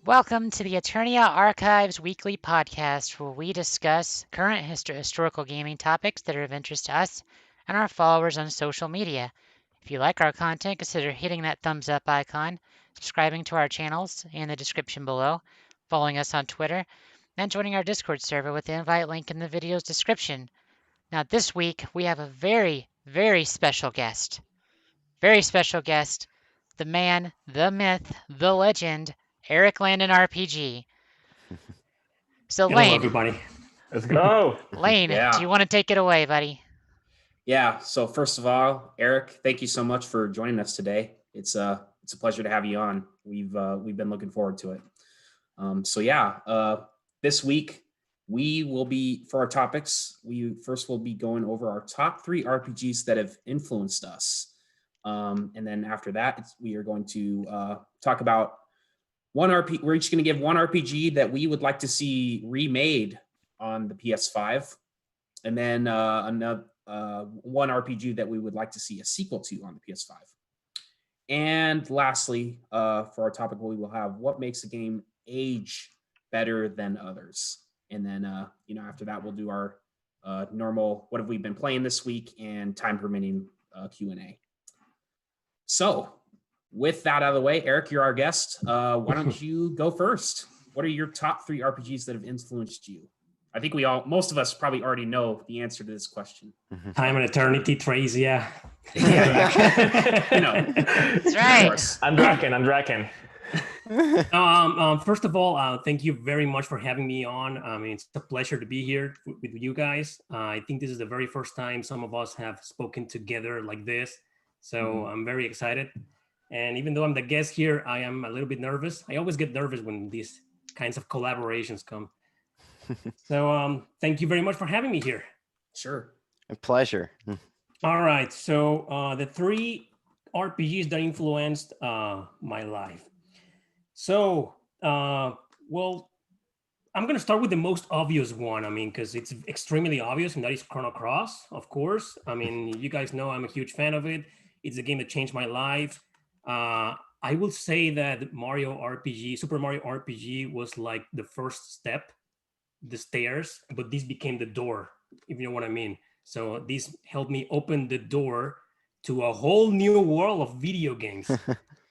Welcome to the Eternia Archives weekly podcast where we discuss current historical gaming topics that are of interest to us and our followers on social media. If you like our content, consider hitting that thumbs up icon, subscribing to our channels in the description below, following us on Twitter, and joining our Discord server with the invite link in the video's description. Now, this week we have a very special guest. Very special guest, the man, the myth, the legend, Erick Landon RPG. So Hello, Lane, everybody. Let's go. Do you Yeah. want to take it away, buddy? Yeah. So first of all, Eric, thank you so much for joining us today. It's a pleasure to have you on. We've been looking forward to it. This week we will be for our topics. We first will be going over our top 3 RPGs that have influenced us, and then after that, we are going to talk about one RPG. We're each going to give one RPG that we would like to see remade on the PS5, and then another one RPG that we would like to see a sequel to on the PS5. And lastly, for our topic, we will have what makes a game age better than others. And then, after that, we'll do our normal what have we been playing this week and time permitting Q&A. So with that out of the way, Eric, you're our guest. Why don't you go first? What are your top 3 RPGs that have influenced you? I think most of us probably already know the answer to this question. Time and eternity, Trace, yeah. That's right. I'm Draken. First of all, thank you very much for having me on. It's a pleasure to be here with you guys. I think this is the very first time some of us have spoken together like this. So I'm very excited. And even though I'm the guest here, I am a little bit nervous. I always get nervous when these kinds of collaborations come. So thank you very much for having me here. Sure. A pleasure. All right. So the 3 RPGs that influenced my life. So, well, I'm going to start with the most obvious one. Because it's extremely obvious, and that is Chrono Cross, of course. You guys know I'm a huge fan of it. It's a game that changed my life. I will say that Super Mario RPG was like the first step, the stairs, but this became the door, if you know what I mean. So this helped me open the door to a whole new world of video games.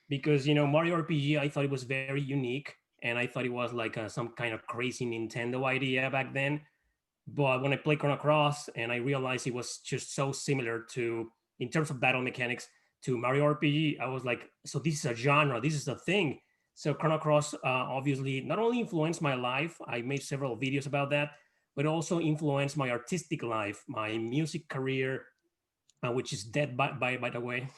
Because, Mario RPG, I thought it was very unique, and I thought it was like some kind of crazy Nintendo idea back then. But when I played Chrono Cross and I realized it was just so similar in terms of battle mechanics, to Mario RPG, I was like, so this is a genre, this is a thing. So Chrono Cross obviously not only influenced my life, I made several videos about that, but also influenced my artistic life, my music career, which is dead by the way.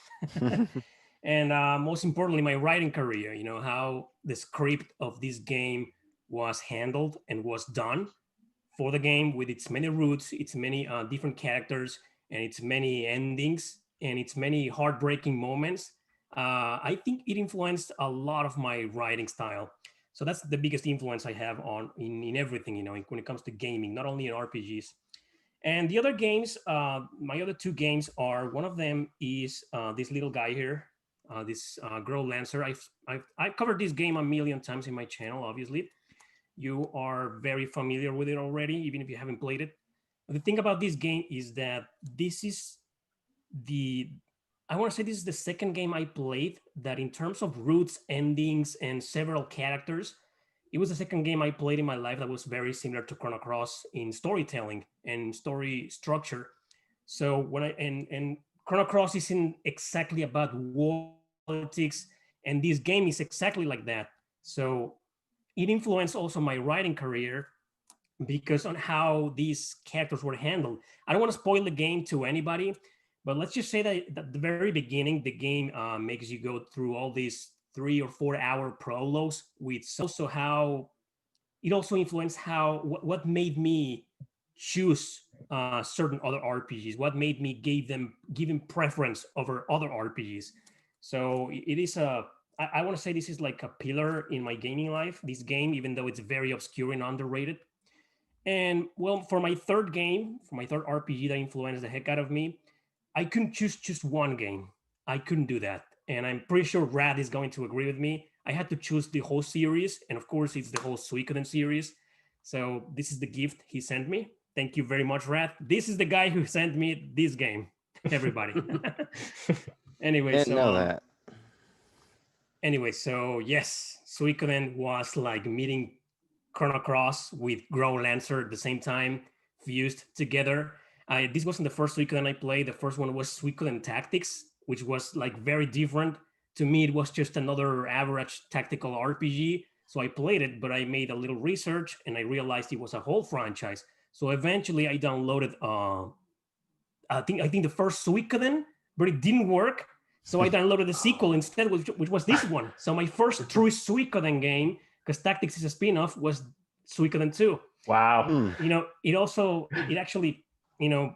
And most importantly, my writing career, how the script of this game was handled and was done for the game with its many roots, its many different characters, and its many endings, and its many heartbreaking moments. I think it influenced a lot of my writing style. So that's the biggest influence I have in everything, when it comes to gaming, not only in RPGs. And the other games, my other 2 games are, one of them is this little guy here, this Girl Lancer. I've covered this game a million times in my channel, obviously. You are very familiar with it already, even if you haven't played it. But the thing about this game is that this is I want to say this is the second game I played that, in terms of roots, endings, and several characters, it was the second game I played in my life that was very similar to Chrono Cross in storytelling and story structure. So and Chrono Cross isn't exactly about war politics, and this game is exactly like that. So it influenced also my writing career because on how these characters were handled. I don't want to spoil the game to anybody, but let's just say that at the very beginning, the game makes you go through all these 3 or 4 hour prologues, with also how it also influenced what made me choose certain other RPGs, what made me give them preference over other RPGs. So it is I want to say this is like a pillar in my gaming life, this game, even though it's very obscure and underrated. And well, for my third RPG that influenced the heck out of me, I couldn't choose just one game. I couldn't do that. And I'm pretty sure Rad is going to agree with me. I had to choose the whole series, and of course, it's the whole Suikoden series. So this is the gift he sent me. Thank you very much, Rat. This is the guy who sent me this game. Everybody. Anyway, Didn't know that. Anyway, so yes, Suikoden was like meeting Chrono Cross with Grow Lancer at the same time, fused together. This wasn't the first Suikoden I played. The first one was Suikoden Tactics, which was like very different. To me, it was just another average tactical RPG. So I played it, but I made a little research and I realized it was a whole franchise. So eventually I downloaded, I think the first Suikoden, but it didn't work. So I downloaded the sequel instead, which was this one. So my first true Suikoden game, because Tactics is a spin-off, was Suikoden 2. Wow. You know, it actually, you know,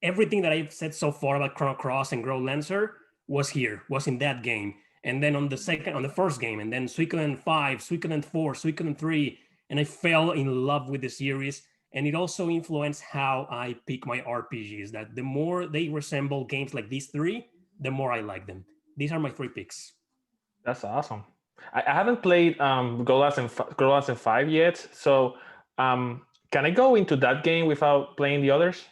everything that I've said so far about Chrono Cross and Grow Lancer was in that game. And then on the first game, and then Suikoden 5, Suikoden 4, Suikoden 3, and I fell in love with the series. And it also influenced how I pick my RPGs, that the more they resemble games like these three, the more I like them. These are my 3 picks. That's awesome. I haven't played Grow Lancer 5 yet. So can I go into that game without playing the others?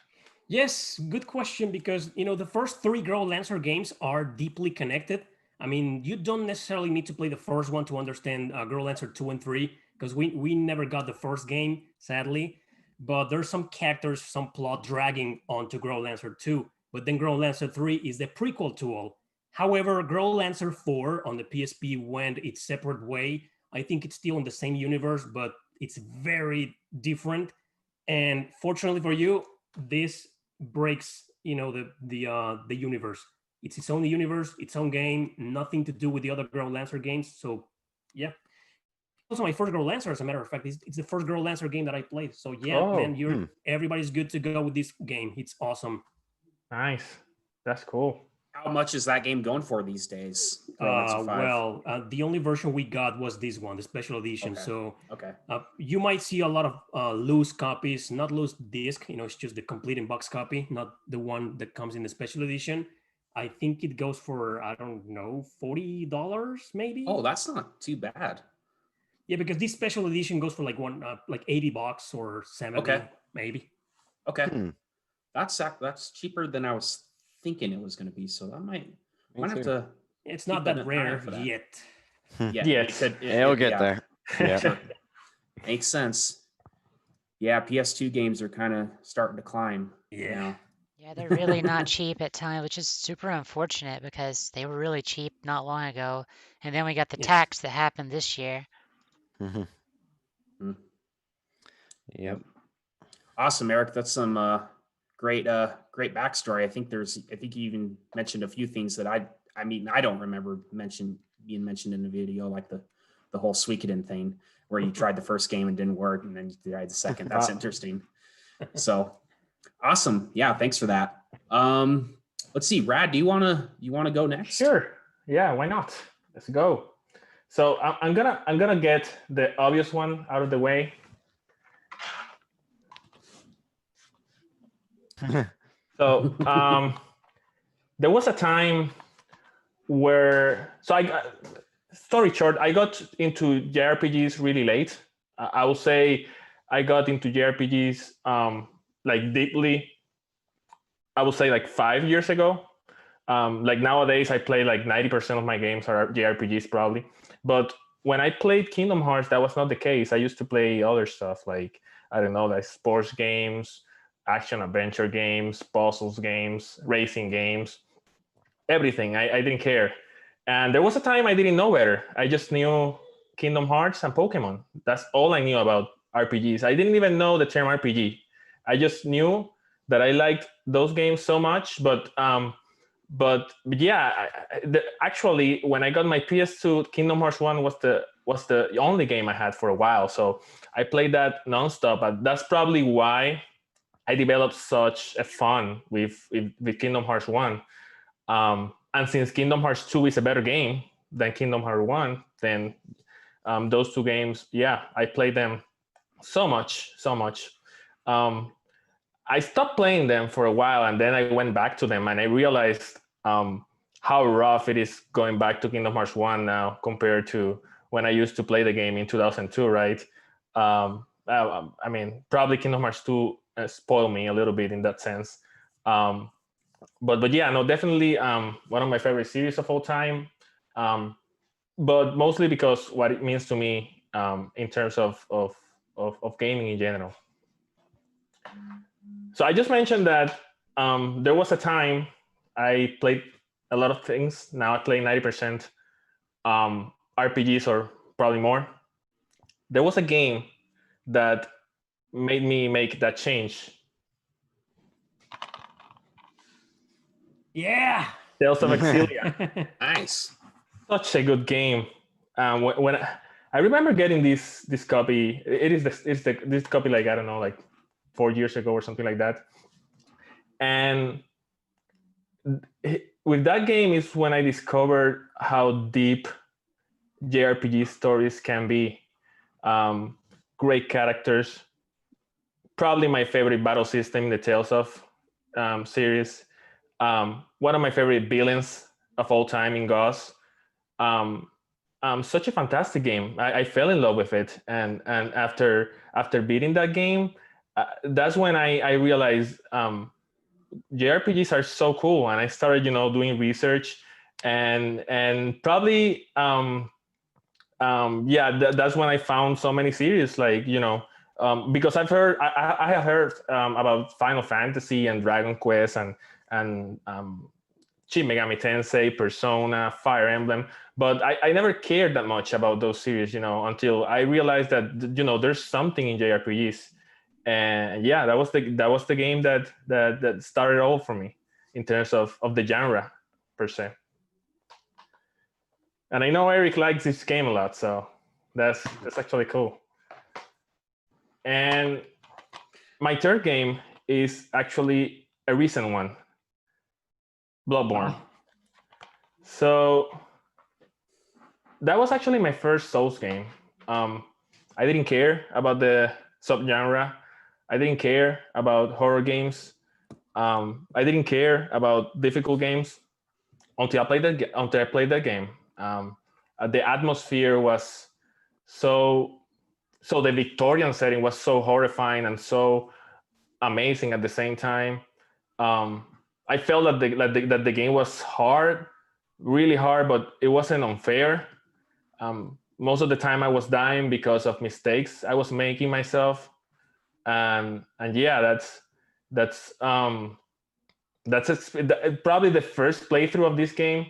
Yes, good question, because you know the first 3 Grow Lancer games are deeply connected. I mean, you don't necessarily need to play the first one to understand Grow Lancer 2 and 3, because we never got the first game, sadly. But there's some characters, some plot dragging onto Grow Lancer 2. But then Grow Lancer 3 is the prequel to all. However, Grow Lancer 4 on the PSP went its separate way. I think it's still in the same universe, but it's very different. And fortunately for you, this breaks, you know, the universe. It's its own universe, its own game, nothing to do with the other Grow Lancer games. So yeah. Also my first Grow Lancer, as a matter of fact. It's the first Grow Lancer game that I played. So yeah, man, everybody's good to go with this game. It's awesome. Nice. That's cool. How much is that game going for these days? The only version we got was this one, the special edition. Okay. So Okay. You might see a lot of loose copies, not loose disc. You know, it's just the complete in box copy, not the one that comes in the special edition. I think it goes for, I don't know, $40 maybe. Oh, that's not too bad. Yeah, because this special edition goes for like like $80 or $70, maybe. Okay. That's cheaper than I was thinking it was going to be. So that might have to. It's not that rare yet. It'll get there. Yeah. Sure. Makes sense. Yeah, PS2 games are kind of starting to climb. Yeah. Yeah, they're really not cheap at times, which is super unfortunate because they were really cheap not long ago. And then we got the tax that happened this year. Yep. Awesome, Eric. That's some great backstory. I think you even mentioned a few things that I mean I don't remember being mentioned in the video, like the whole Suikoden thing where you tried the first game and didn't work and then you tried the second. That's interesting. So awesome. Yeah, thanks for that. Let's see, Rad, do you wanna go next? Sure. Yeah, why not? Let's go. So I'm gonna get the obvious one out of the way. So there was a time where, story short, I got into JRPGs really late. I would say I got into JRPGs like deeply, I would say like 5 years ago. Like nowadays I play like 90% of my games are JRPGs probably. But when I played Kingdom Hearts, that was not the case. I used to play other stuff like, I don't know, like sports games, action adventure games, puzzles games, racing games, everything. I didn't care. And there was a time I didn't know better. I just knew Kingdom Hearts and Pokemon. That's all I knew about RPGs. I didn't even know the term RPG. I just knew that I liked those games so much. But yeah, actually, when I got my PS2, Kingdom Hearts 1 was the only game I had for a while. So I played that nonstop. But that's probably why I developed such a fun with Kingdom Hearts 1. And since Kingdom Hearts 2 is a better game than Kingdom Hearts 1, then those two games, yeah, I played them so much. I stopped playing them for a while, and then I went back to them, and I realized how rough it is going back to Kingdom Hearts 1 now compared to when I used to play the game in 2002, right? I mean, probably Kingdom Hearts 2 spoiled me a little bit in that sense. But yeah, no, definitely one of my favorite series of all time. But mostly because what it means to me in terms of gaming in general. So I just mentioned that there was a time I played a lot of things. Now I play 90% RPGs or probably more. There was a game that made me make that change. Yeah. Tales of Exilia. Nice. Such a good game. When I remember getting this copy, this copy, like, I don't know, like 4 years ago or something like that. And with that game is when I discovered how deep JRPG stories can be. Great characters. Probably my favorite battle system in the Tales of series. One of my favorite villains of all time in Gauss. Such a fantastic game. I fell in love with it, and after beating that game, that's when I realized JRPGs are so cool, and I started doing research, and probably that's when I found so many series, like because I've heard I have heard about Final Fantasy and Dragon Quest and Shin Megami Tensei, Persona, Fire Emblem, but I never cared that much about those series, until I realized that there's something in JRPGs, and yeah, that was the game that started all for me in terms of the genre per se. And I know Eric likes this game a lot, so that's actually cool. And my third game is actually a recent one, Bloodborne. Oh. So that was actually my first Souls game. I didn't care about the subgenre. I didn't care about horror games. I didn't care about difficult games until I played that game. The atmosphere was so the Victorian setting was so horrifying and so amazing at the same time. I felt that the game was hard, really hard, but it wasn't unfair. Most of the time I was dying because of mistakes I was making myself, and yeah, that's probably the first playthrough of this game.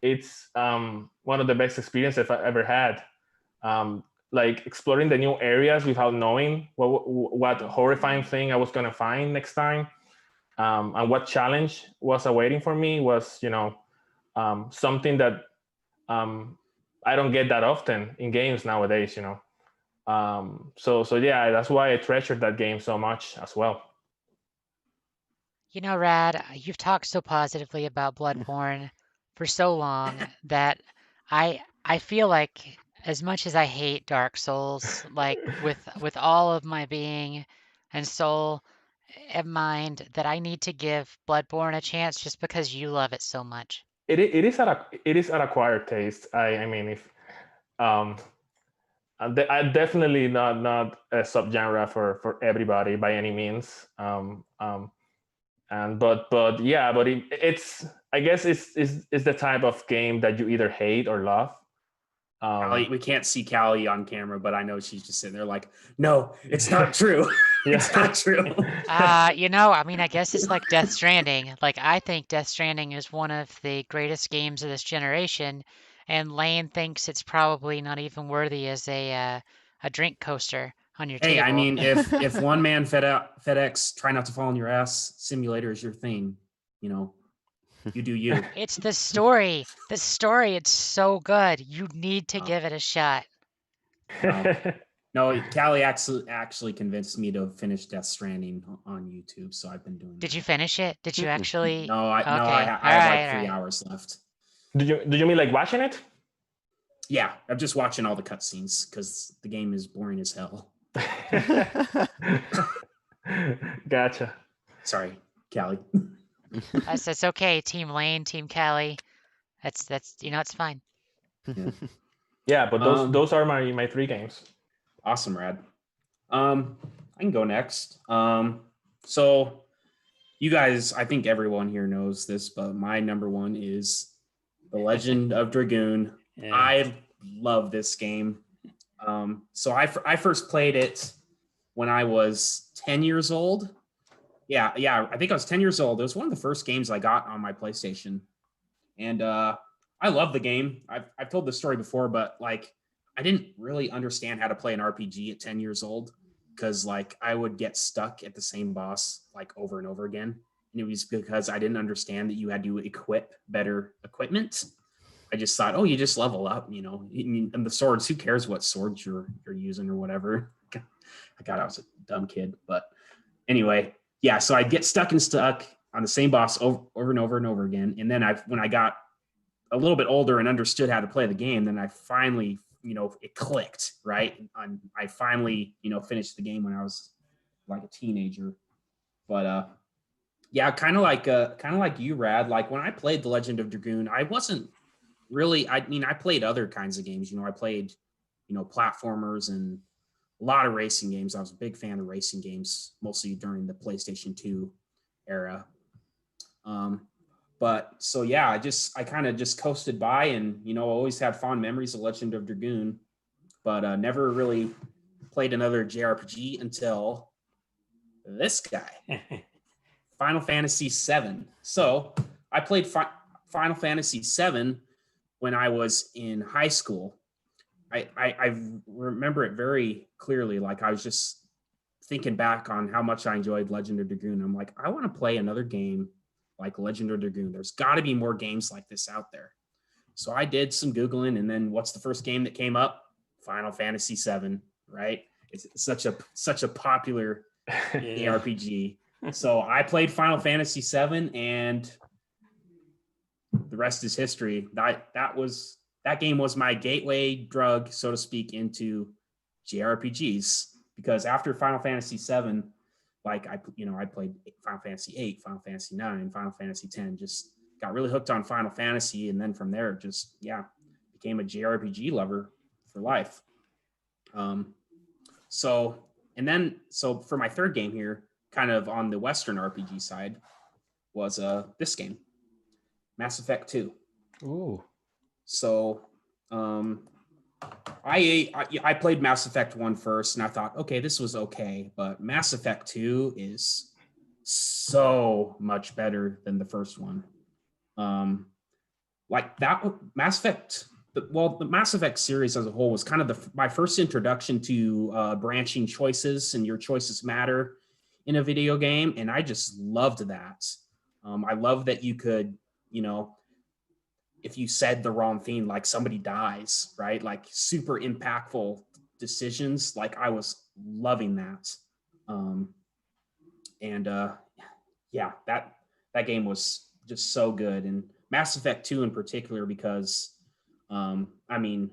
It's one of the best experiences I've ever had. Like exploring the new areas without knowing what horrifying thing I was gonna find next time, and what challenge was awaiting for me was something that I don't get that often in games nowadays. So yeah, that's why I treasured that game so much as well. Rad, you've talked so positively about Bloodborne for so long that I feel like, as much as I hate Dark Souls, like with all of my being and soul and mind, that I need to give Bloodborne a chance just because you love it so much. It is an acquired taste. I mean, if I definitely not a subgenre for everybody by any means. But yeah, but it's I guess it's the type of game that you either hate or love. We can't see Callie on camera, but I know she's just sitting there like, no, it's not true. It's not true. I mean, I guess it's like Death Stranding. Like, I think Death Stranding is one of the greatest games of this generation, and Lane thinks it's probably not even worthy as a drink coaster on your table. Hey, I mean, if one man FedEx try not to fall on your ass simulator is your thing, you do you. It's the story. The story, it's so good. You need to give it a shot. No, Callie actually convinced me to finish Death Stranding on YouTube, so I've been doing. Did you finish it? Did you actually? No, I have like 3 hours left. Do you mean like watching it? Yeah, I'm just watching all the cutscenes because the game is boring as hell. Gotcha. Sorry, Callie. It's okay. Team Lane, Team Callie. That's it's fine. Yeah, but those are my 3 games. Awesome, Rad. I can go next. So you guys, I think everyone here knows this, but my number one is The Legend of Dragoon. Yeah. I love this game. So I first played it when I was 10 years old. Yeah, I think I was 10 years old. It was one of the first games I got on my PlayStation. And I love the game. I've told this story before, but like I didn't really understand how to play an RPG at 10 years old because like I would get stuck at the same boss like over and over again. And it was because I didn't understand that you had to equip better equipment. I just thought, oh, you just level up, you know, and the swords, who cares what swords you're using or whatever. God, I was a dumb kid. But anyway, yeah, so I'd get stuck on the same boss over and over and over again. And then when I got a little bit older and understood how to play the game, then I finally, it clicked, right? I finally, finished the game when I was like a teenager. But yeah, kind of like you, Rad. Like when I played The Legend of Dragoon, I wasn't really. I played other kinds of games. I played, platformers and a lot of racing games. I was a big fan of racing games, mostly during the PlayStation 2 era. But so yeah, I kind of just coasted by and always had fond memories of Legend of Dragoon, but never really played another JRPG until this guy, Final Fantasy VII. So I played Final Fantasy VII when I was in high school. I remember it very clearly. Like I was just thinking back on how much I enjoyed Legend of Dragoon. I'm like, I want to play another game like Legend of Dragoon. There's got to be more games like this out there. So I did some Googling, and then what's the first game that came up? Final Fantasy VII, right? It's such a popular ARPG. So I played Final Fantasy VII, and the rest is history. That game was my gateway drug, so to speak, into JRPGs. Because after Final Fantasy VII, like I played Final Fantasy VIII, Final Fantasy IX, Final Fantasy X. Just got really hooked on Final Fantasy, and then from there, just became a JRPG lover for life. So for my third game here, kind of on the Western RPG side, was this game, Mass Effect 2. Ooh. So I played Mass Effect 1 first, and I thought, okay, this was okay, but Mass Effect 2 is so much better than the first one. Like that Mass Effect, the Mass Effect series as a whole was kind of my first introduction to branching choices, and your choices matter in a video game, and I just loved that. I love that you could, if you said the wrong thing, like somebody dies, right? Like super impactful decisions. Like I was loving that. Yeah, that game was just so good. And Mass Effect 2 in particular, because if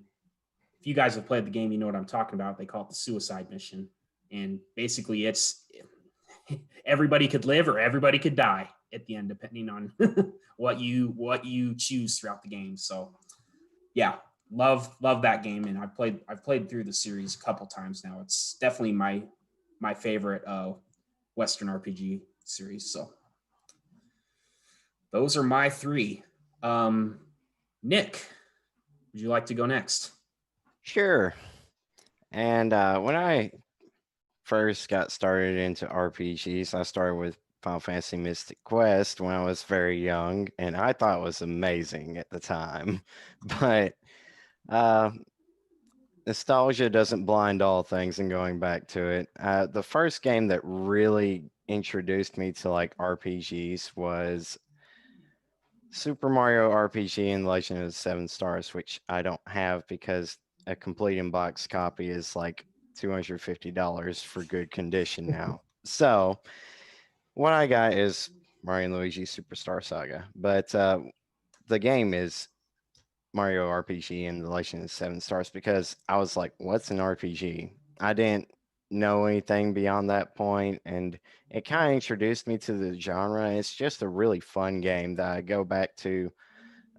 you guys have played the game, you know what I'm talking about. They call it the suicide mission. And basically it's everybody could live or everybody could die at the end, depending on what you choose throughout the game. So yeah, love that game. And I've played through the series a couple times now. It's definitely my favorite Western RPG series. So those are my three. Nick, would you like to go next? Sure. And when I first got started into RPGs, I started with Final Fantasy Mystic Quest when I was very young, and I thought it was amazing at the time. But nostalgia doesn't blind all things, and going back to it, the first game that really introduced me to like RPGs was Super Mario RPG and Legend of the Seven Stars, which I don't have because a complete in-box copy is like $250 for good condition now. So what I got is Mario and Luigi Superstar Saga, but the game is Mario RPG and the Legend of the Seven Stars, because I was like, what's an RPG? I didn't know anything beyond that point, and it kind of introduced me to the genre. It's just a really fun game that I go back to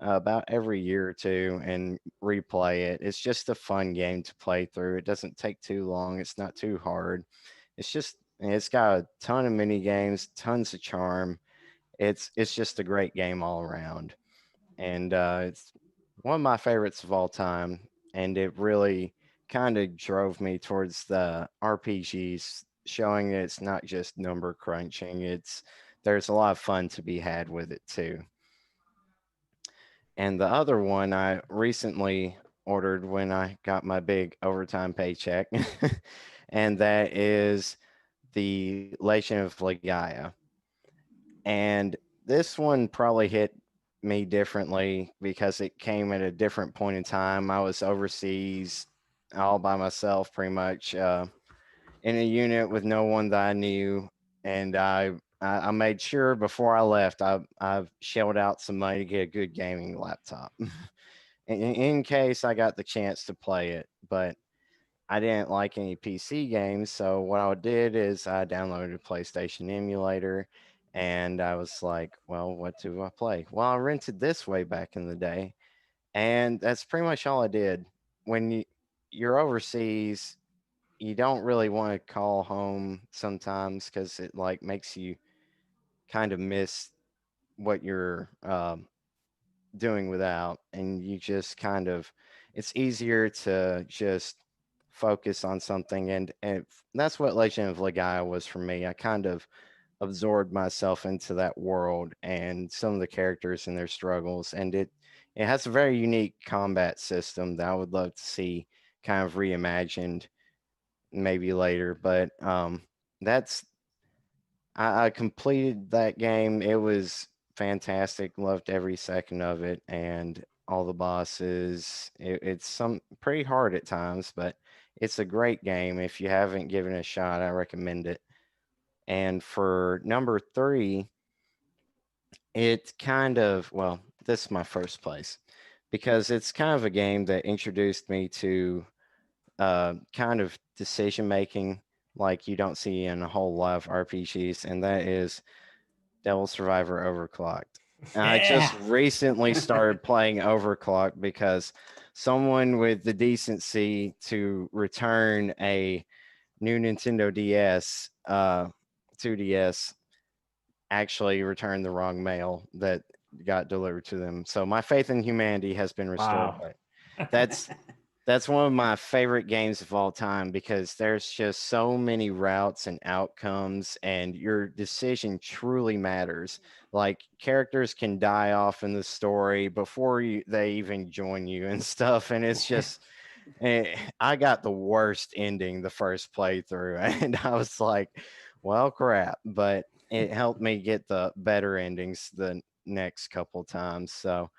about every year or two and replay it. It's just a fun game to play through. It doesn't take too long. It's not too hard. It's got a ton of mini games, tons of charm. It's just a great game all around, and it's one of my favorites of all time. And it really kind of drove me towards the RPGs, showing that it's not just number crunching. There's a lot of fun to be had with it too. And the other one I recently ordered when I got my big overtime paycheck, and that is the Legend of Legaia. And this one probably hit me differently because it came at a different point in time. I was overseas all by myself, pretty much, in a unit with no one that I knew. And I made sure before I left, I shelled out some money to get a good gaming laptop in case I got the chance to play it. But I didn't like any PC games, so what I did is I downloaded a PlayStation emulator, and I was like, well, what do I play? Well, I rented this way back in the day, and that's pretty much all I did. When you're overseas, you don't really want to call home sometimes because it like makes you kind of miss what you're doing without, and you just kind of it's easier to just focus on something, and that's what Legend of Legaia was for me. I kind of absorbed myself into that world and some of the characters and their struggles, and it has a very unique combat system that I would love to see kind of reimagined maybe later. But that's I completed that game. It was fantastic. Loved every second of it, and all the bosses. It's some pretty hard at times, but it's a great game. If you haven't given it a shot, I recommend it. And for number three, it kind of this is my first place because it's kind of a game that introduced me to kind of decision making like you don't see in a whole lot of RPGs, and that is Devil Survivor Overclocked. And I just Yeah. recently started playing Overclocked because someone with the decency to return a new Nintendo DS, 2DS, actually returned the wrong mail that got delivered to them. So my faith in humanity has been restored. Wow. But that's that's one of my favorite games of all time because there's just so many routes and outcomes, and your decision truly matters. Like characters can die off in the story before they even join you and stuff, and it's just I got the worst ending the first playthrough, and I was like, well, crap. But it helped me get the better endings the next couple times. So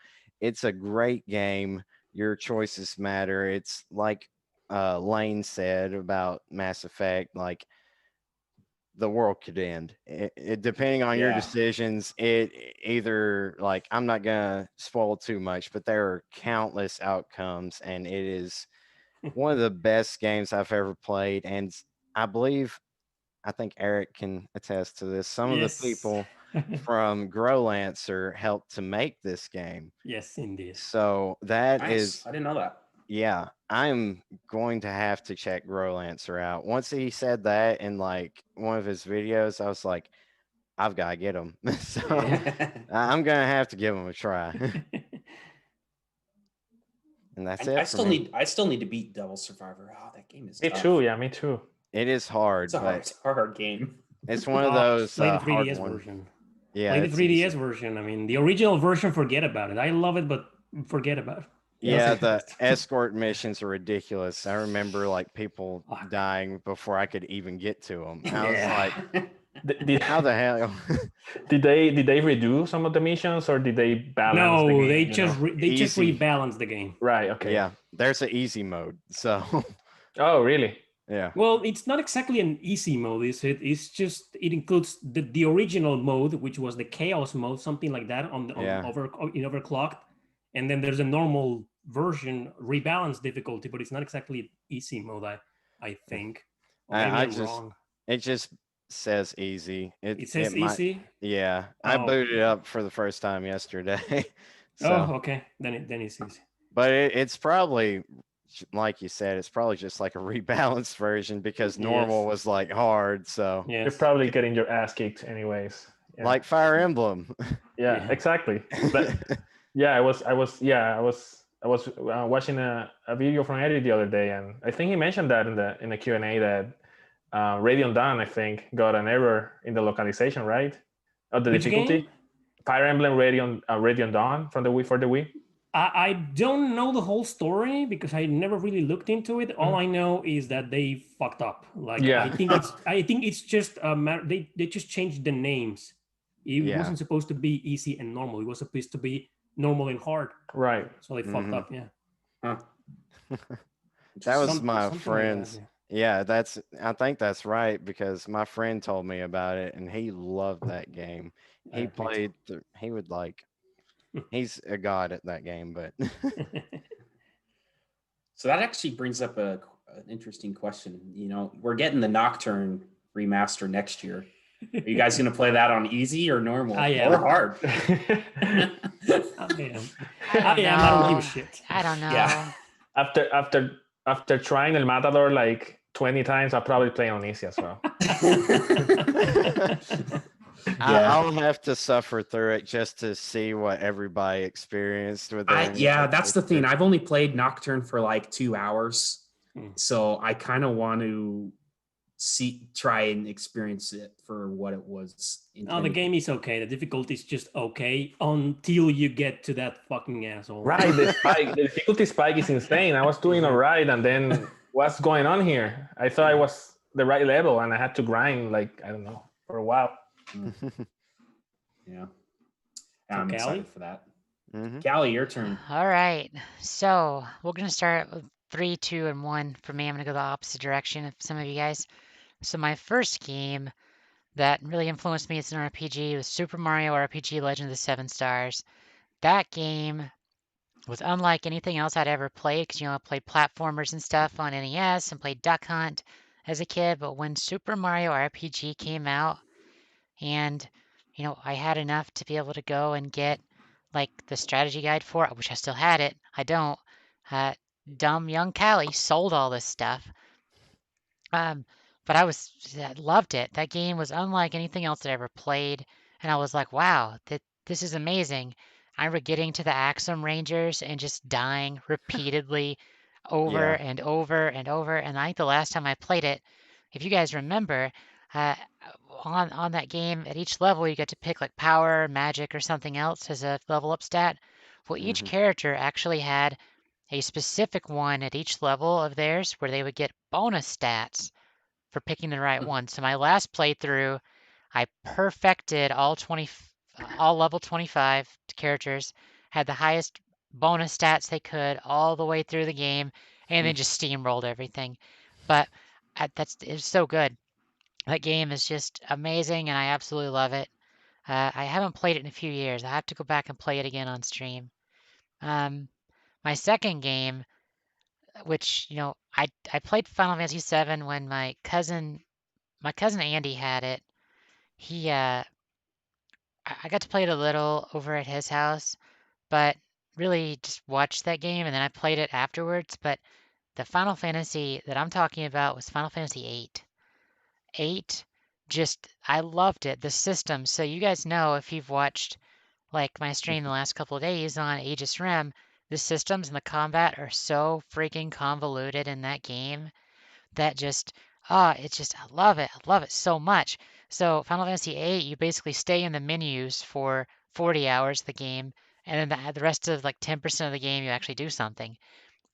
it's a great game. Your choices matter. It's like Lane said about Mass Effect, like the world could end. Depending on your Yeah. decisions, it either like I'm not gonna spoil too much, but there are countless outcomes, and it is one of the best games I've ever played. And I believe, I think Eric can attest to this. Some of the Yes. people from Growlancer helped to make this game. Yes, indeed. So that Nice. is, I didn't know that. yeah, I'm going to have to check Growlancer out. Once he said that in like one of his videos, I was like, I've got to get him. So I'm going to have to give him a try. And that's it for me. I still need to beat Devil Survivor. Oh, that game is Me tough. too. Yeah, me too. It is hard, It's a but hard game. it's one of those Play the hard 3DS one. version. Yeah, Play the it's 3DS easy. version. I mean, the original version, forget about it. I love it, but forget about it. Yeah, Doesn't the exist. escort missions are ridiculous. I remember like people Fuck. dying before I could even get to them. I was Yeah. like, Did, how the hell? did they redo some of the missions, or did they balance the No, game? they you just know? they just Easy. rebalanced the game. Right. Okay. Yeah, there's an easy mode. So Oh, really? yeah, Well, it's not exactly an easy mode, is it? It's just it includes the original mode, which was the chaos mode, something like that Yeah. in overclocked, and then there's a normal version, rebalanced difficulty, but it's not exactly easy mode. I think. Or maybe I I'm just wrong. it just says easy. It says might. easy. Yeah, I Oh, booted it up for the first time yesterday. So, Oh, okay. Then it's easy. but it's probably like you said, it's probably just like a rebalanced version because normal Yes. was like hard. So, Yes. You're probably getting your ass kicked anyways. Yeah. like Fire Emblem. Yeah, Yeah. exactly. But yeah, I was watching a video from Eddie the other day, and I think he mentioned that in the Q&A that Radeon Dawn, I think, got an error in the localization, right? Of the Which difficulty. game? Fire Emblem Radeon Dawn from the Wii for the Wii. I don't know the whole story because I never really looked into it. All I know is that they fucked up. Like Yeah. I think it's just a matter. They just changed the names. It Yeah. wasn't supposed to be easy and normal. It was supposed to be normal and hard. Right. So they fucked up. Yeah. Huh. That was Something my like that, friend's. yeah. Yeah, I think that's right because my friend told me about it and he loved that game. Yeah, He me too. played, he would like, he's a god at that game, but So that actually brings up an interesting question. You know, we're getting the Nocturne remaster next year. Are you guys going to play that on easy or normal I am. or hard? I am. I don't I don't give know. a shit. I don't know. Yeah. After trying El Matador like 20 times, I'll probably play on easy as well. I'll have to suffer through it just to see what everybody experienced with it. Yeah, that's the thing. I've only played Nocturne for like 2 hours. So I kind of want to try and experience it for what it was. Oh, the game is okay. The difficulty is just okay until you get to that fucking asshole. Right, the difficulty spike is insane. I was doing all right, and then what's going on here? I thought I was the right level, and I had to grind like I don't know for a while. Yeah, I'm Callie? excited for that. Mhm. Callie, your turn. All right. So we're going to start with 3, 2, and 1. For me, I'm going to go the opposite direction of some of you guys. So my first game that really influenced me as an RPG was Super Mario RPG Legend of the Seven Stars. That game was unlike anything else I'd ever played because, I played platformers and stuff on NES and played Duck Hunt as a kid. But when Super Mario RPG came out and, I had enough to be able to go and get like the strategy guide for it. I wish I still had it. I don't. Dumb young Callie sold all this stuff. But I loved it. That game was unlike anything else that I ever played, and I was like, wow, this is amazing. I remember getting to the Axum Rangers and just dying repeatedly over Yeah. and over and over. And I think the last time I played it, if you guys remember, uh, on that game, at each level, you get to pick like power, magic, or something else as a level up stat. Well, each Mhm. character actually had a specific one at each level of theirs where they would get bonus stats for picking the right one. So my last playthrough, I perfected all level 25 characters, had the highest bonus stats they could all the way through the game, and then just steamrolled everything. But it's so good. That game is just amazing, and I absolutely love it. I haven't played it in a few years. I have to go back and play it again on stream. My second game, which I played Final Fantasy VII when my cousin Andy had it. I got to play it a little over at his house, but really just watched that game and then I played it afterwards. But the Final Fantasy that I'm talking about was Final Fantasy VIII. 8, I loved it. The system. So you guys know if you've watched like my stream the last couple of days on Aegis Rim, the systems and the combat are so freaking convoluted in that game that I love it. I love it so much. So Final Fantasy VIII, you basically stay in the menus for 40 hours of the game, and then the rest of like 10% of the game you actually do something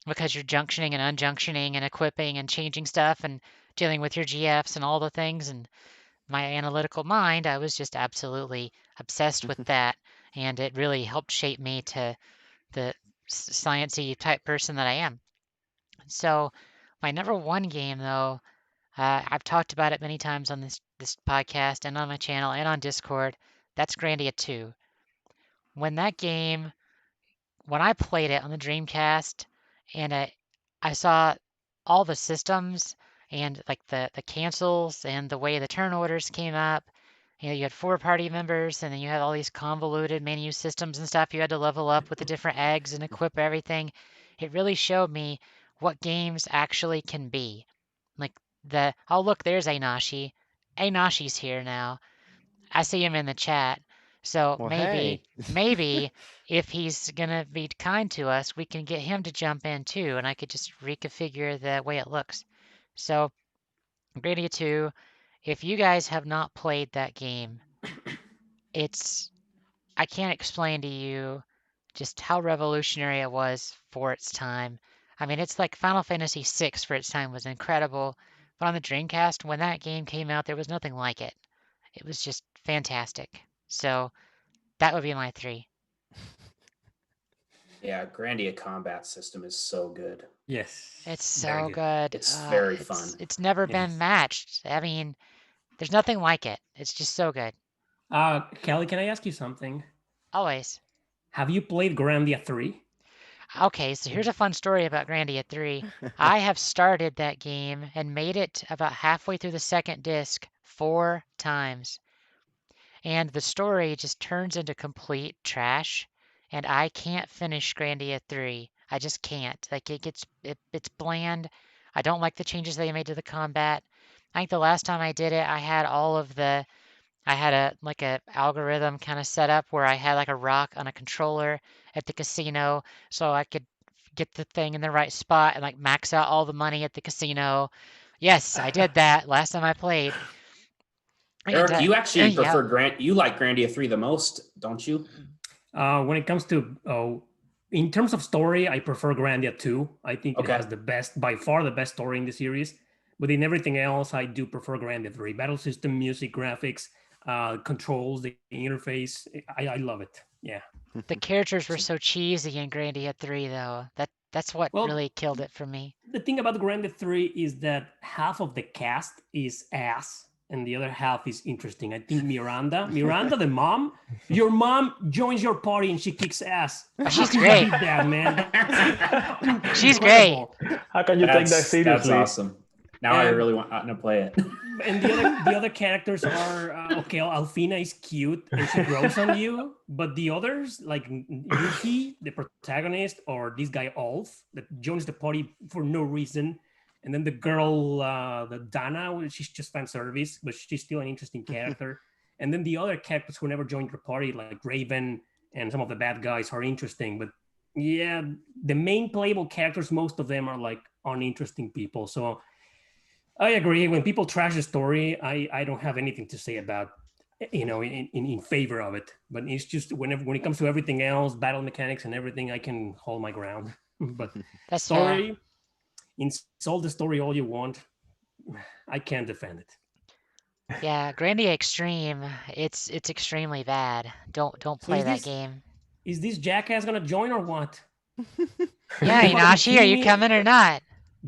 because you're junctioning and unjunctioning and equipping and changing stuff and dealing with your GFs and all the things. And my analytical mind, I was just absolutely obsessed with that, and it really helped shape me to the sciencey type person that I am. So my number one game, though, I've talked about it many times on this podcast and on my channel and on Discord. That's Grandia 2. When I played it on the Dreamcast and I saw all the systems and like the cancels and the way the turn orders came up You had 4 party members, and then you had all these convoluted menu systems and stuff you had to level up with the different eggs and equip everything. It really showed me what games actually can be. Like oh look, there's Einashi. Einashi's here now. I see him in the chat. So Well, maybe, hey. maybe if he's gonna be kind to us, we can get him to jump in too, and I could just reconfigure the way it looks. So Grandia 2, if you guys have not played that game, I can't explain to you just how revolutionary it was for its time. I mean, it's like Final Fantasy VI for its time was incredible, but on the Dreamcast, when that game came out, there was nothing like it. It was just fantastic. So that would be my 3. Yeah, Grandia combat system is so good. Yes. It's very so good. It's very fun. It's never been Yes. matched. I mean, there's nothing like it. It's just so good. Kelly, can I ask you something? Always. Have you played Grandia 3? Okay, so here's a fun story about Grandia 3. I have started that game and made it about halfway through the second disc 4 times. And the story just turns into complete trash, and I can't finish Grandia 3. I just can't. Like it's bland. I don't like the changes they made to the combat. I think the last time I did it, I had a algorithm kind of set up where I had like a rock on a controller at the casino so I could get the thing in the right spot and like max out all the money at the casino. Yes, I did that last time I played. And, Eric, you actually yeah. prefer you like Grandia 3 the most, don't you? When it comes to in terms of story, I prefer Grandia 2. I think it Okay. has by far the best story in the series. But in everything else, I do prefer Grandia 3. Battle system, music, graphics, controls, the interface. I love it. Yeah. The characters were so cheesy in Grandia 3, though. That's what Well, really killed it for me. The thing about Grandia 3 is that half of the cast is ass and the other half is interesting. I think Miranda, the mom, your mom joins your party and she kicks ass. Oh, she's How can great. you beat that, man? She's great. How can you take that That's seriously? awesome. Now I And- really want to play it. And the other characters are okay. Alfina is cute and she grows on you, but the others like Yuki, the protagonist, or this guy Ulf that joins the party for no reason, and then the girl, the Dana, she's just fan service, but she's still an interesting character. And then the other characters who never joined the party, like Raven and some of the bad guys, are interesting. But yeah, the main playable characters, most of them are like uninteresting people. So I agree. When people trash the story, I don't have anything to say about, in favor of it. But it's just when it comes to everything else, battle mechanics and everything, I can hold my ground. But That's fair. story, insult the story all you want. I can't defend it. Yeah, Grandia Extreme, it's extremely bad. Don't play is that this- game. Is this jackass gonna join or what? Yeah, Inashi, are you coming or not?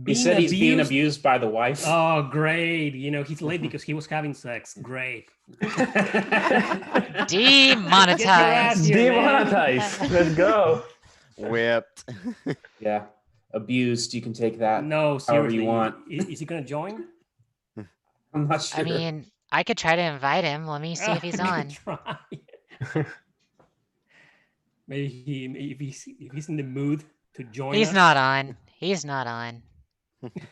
He said he's being abused by the wife. Oh, great. He's late because he was having sex. Great. Demonetized. Demonetized. Let's go. Whipped. Yeah. Abused. You can take that. No, however seriously. you want. Is he gonna join? I'm not sure. I mean, I could try to invite him. Let me see if he's on. Try. Maybe if he's in the mood to join He's us. not on. He's not on.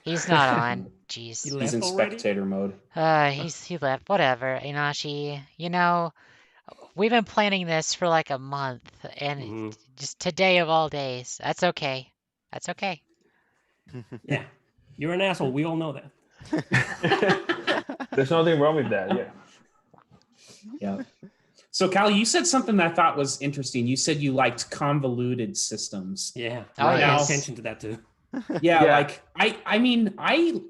He's not on. He Jeez. he's left in already? spectator mode. He left. Whatever, Inashi. We've been planning this for like a month, and Mhm. just today of all days. That's okay. That's okay. Yeah, you're an asshole. We all know that. There's nothing wrong with that. Yeah. Yeah. So, Callie, you said something that I thought was interesting. You said you liked convoluted systems. Yeah. Oh, I pay yes. attention to that too. Yeah, Yeah. like I mean, I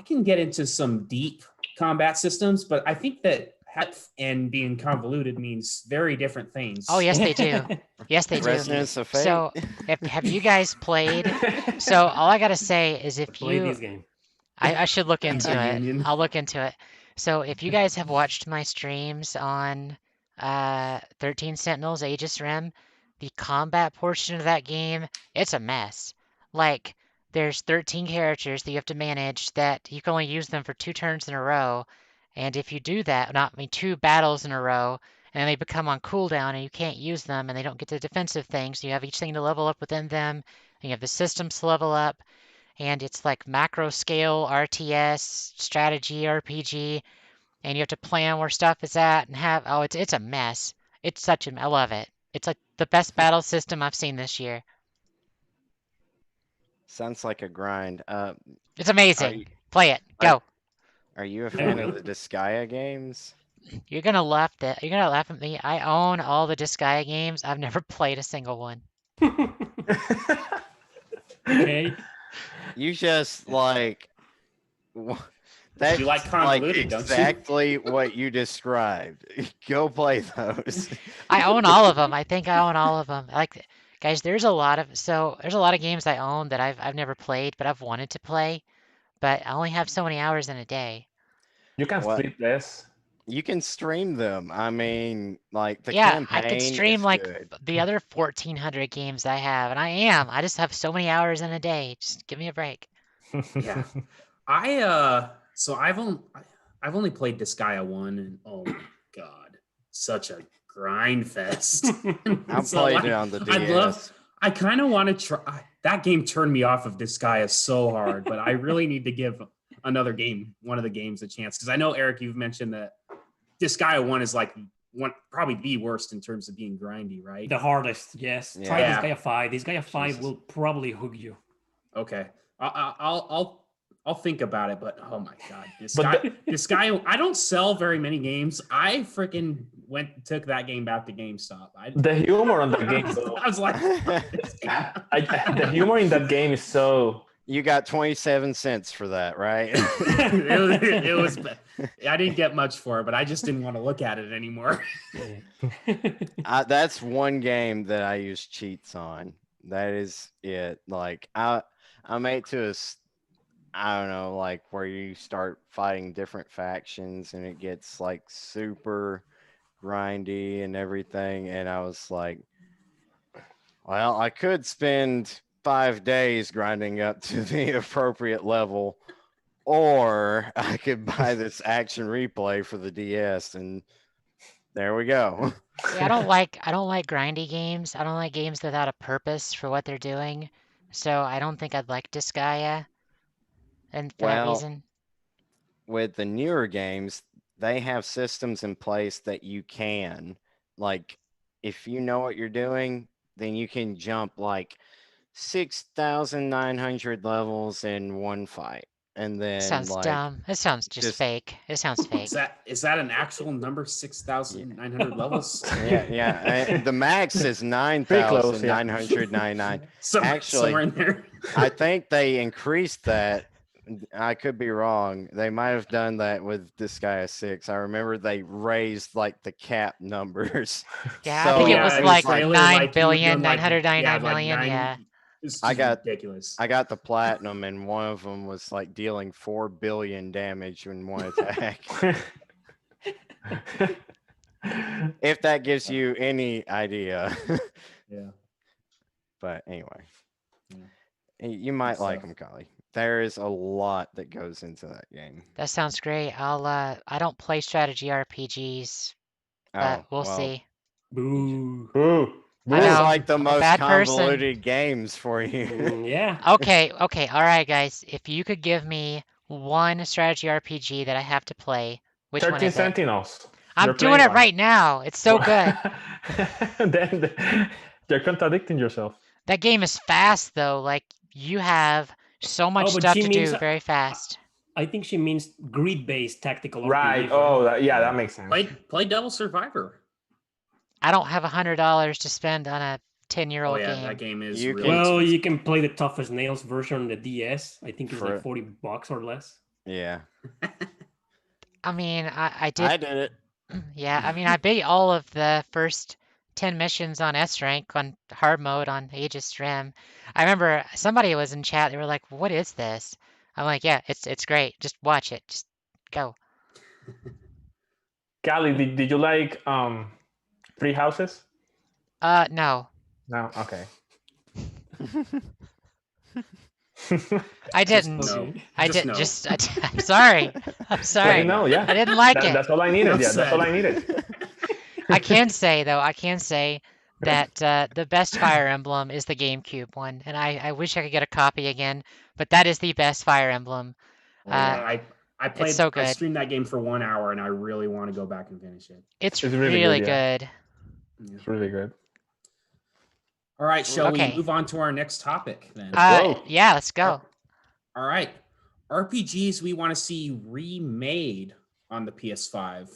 can get into some deep combat systems, but I think that heft and being convoluted means very different things. Oh, yes, they do. Yes, they do. Resonance of fate. So, have you guys played? So, all I gotta say is if Play you, this game. I should look into it. Union. I'll look into it. So, if you guys have watched my streams on 13 Sentinels Aegis Rim, the combat portion of that game, it's a mess. Like, there's 13 characters that you have to manage that you can only use them for 2 turns in a row, And if you do that, not I mean 2 battles in a row, and they become on cooldown and you can't use them and they don't get the defensive things, you have each thing to level up within them, and you have the systems to level up, and it's like macro scale RTS, strategy RPG, and you have to plan where stuff is at and have it's a mess. It's such a I love it. It's like the best battle system I've seen this year. Sounds like a grind. It's Are amazing. you Play it. are, Go. are you a There we fan of go. the Disgaea games? You're gonna laugh at me. I own all the Disgaea games. I've never played a single one. Okay. You just like that's You like like convoluted, don't you? exactly what you described. Go play those. I own all of them. I think I own all of them. Guys, there's a lot of games I own that I've never played, but I've wanted to play, but I only have so many hours in a day. You can What? flip this. You can stream them. I mean, like the Yeah, I could campaign stream is like good. the other 1,400 games I have, and I just have so many hours in a day. Just give me a break. Yeah. So I've only played Disgaea 1, and oh my god, such a grind fest. I So, played like, it on the I DS. kind of want to try. That game turned me off of Disgaea so hard, but I really need to give one of the games, a chance, because I know, Eric, you've mentioned that Disgaea 1 is like probably the worst in terms of being grindy, right? The hardest, yes. Try Yeah. this Gaia 5. This Gaia 5 Jesus. will probably hook you. Okay, I'll think about it, but oh my god, But this guy, I don't sell very many games. I freaking took that game back to GameStop. The humor on that game, though, I was like, this game. the humor in that game is so. You got 27 cents for that, right? it was. I didn't get much for it, but I just didn't want to look at it anymore. That's one game that I use cheats on. That is it. Like I made to I don't know, like where you start fighting different factions and it gets like super grindy and everything. And I was like, well, I could spend 5 days grinding up to the appropriate level, or I could buy this action replay for the DS, and there we go. Yeah, I don't like grindy games. I don't like games without a purpose for what they're doing. So I don't think I'd like Disgaea, and for that Well, reason. with the newer games, they have systems in place that you can, like, if you know what you're doing, then you can jump like 6,900 levels in one fight. And then Sounds like dumb. It sounds just fake. It sounds fake. Is that an actual number? 6,900 levels? yeah. The max is Pretty close, yeah. 9,999. Somewhere Actually, in there. I think they increased that. I could be wrong. They might have done that with Disgaea 6. I remember they raised like the cap numbers. Yeah, So, I think it yeah, was it like was really 9 like you were billion, doing like- 999 yeah, like million. nine- Yeah. It's I just got- ridiculous. I got the platinum, and one of them was like dealing 4 billion damage in one attack. If that gives you any idea. Yeah. But anyway, Yeah. you might Good like stuff. them, Kali. There is a lot that goes into that game. That sounds great. I don't play strategy RPGs, but we'll well, see. Boo. Ooh. I It's know, like the I'm a most bad person. convoluted games for you. Yeah. Okay, all right, guys. If you could give me one strategy RPG that I have to play, which one 13 is it? Sentinels. I'm You're doing playing it one. right now. It's so good. Then you're contradicting yourself. That game is fast though. Like you have so much but stuff she to means- do very fast. I think she means grid-based tactical Right. RPG. Oh, that makes sense. Play Devil Survivor. I don't have $100 to spend on a 10-year-old Oh yeah, game. that game is You really can- Well, expensive. you can play the toughest nails version on the DS. I think it's For- like $40 or less. Yeah, I mean, I did. I did it. Yeah, I mean, I beat all of the first 10 missions on S rank on hard mode on Aegis Rim. I remember somebody was in chat. They were like, "What is this?" I'm like, "Yeah, it's great. Just watch it. Just go." Callie, did you like Three Houses? No. No. Okay. I Just didn't. no. I Just did no. just. I'm sorry. I'm Let sorry. me know. Yeah, I didn't like it. that's all I needed. Enough Yeah, that's all said. I needed. I can say though, I can say that the best Fire Emblem is the GameCube one, and I wish I could get a copy again, but that is the best Fire Emblem. Oh, yeah, Uh, I it's so I good. streamed that game for 1 hour, and I really want to go back and finish it. It's It's really really good. Yeah, good. Yeah. it's really good. All right, shall we Okay. move on to our next topic then? go. Yeah, let's go. All right, RPGs we want to see remade on the PS5.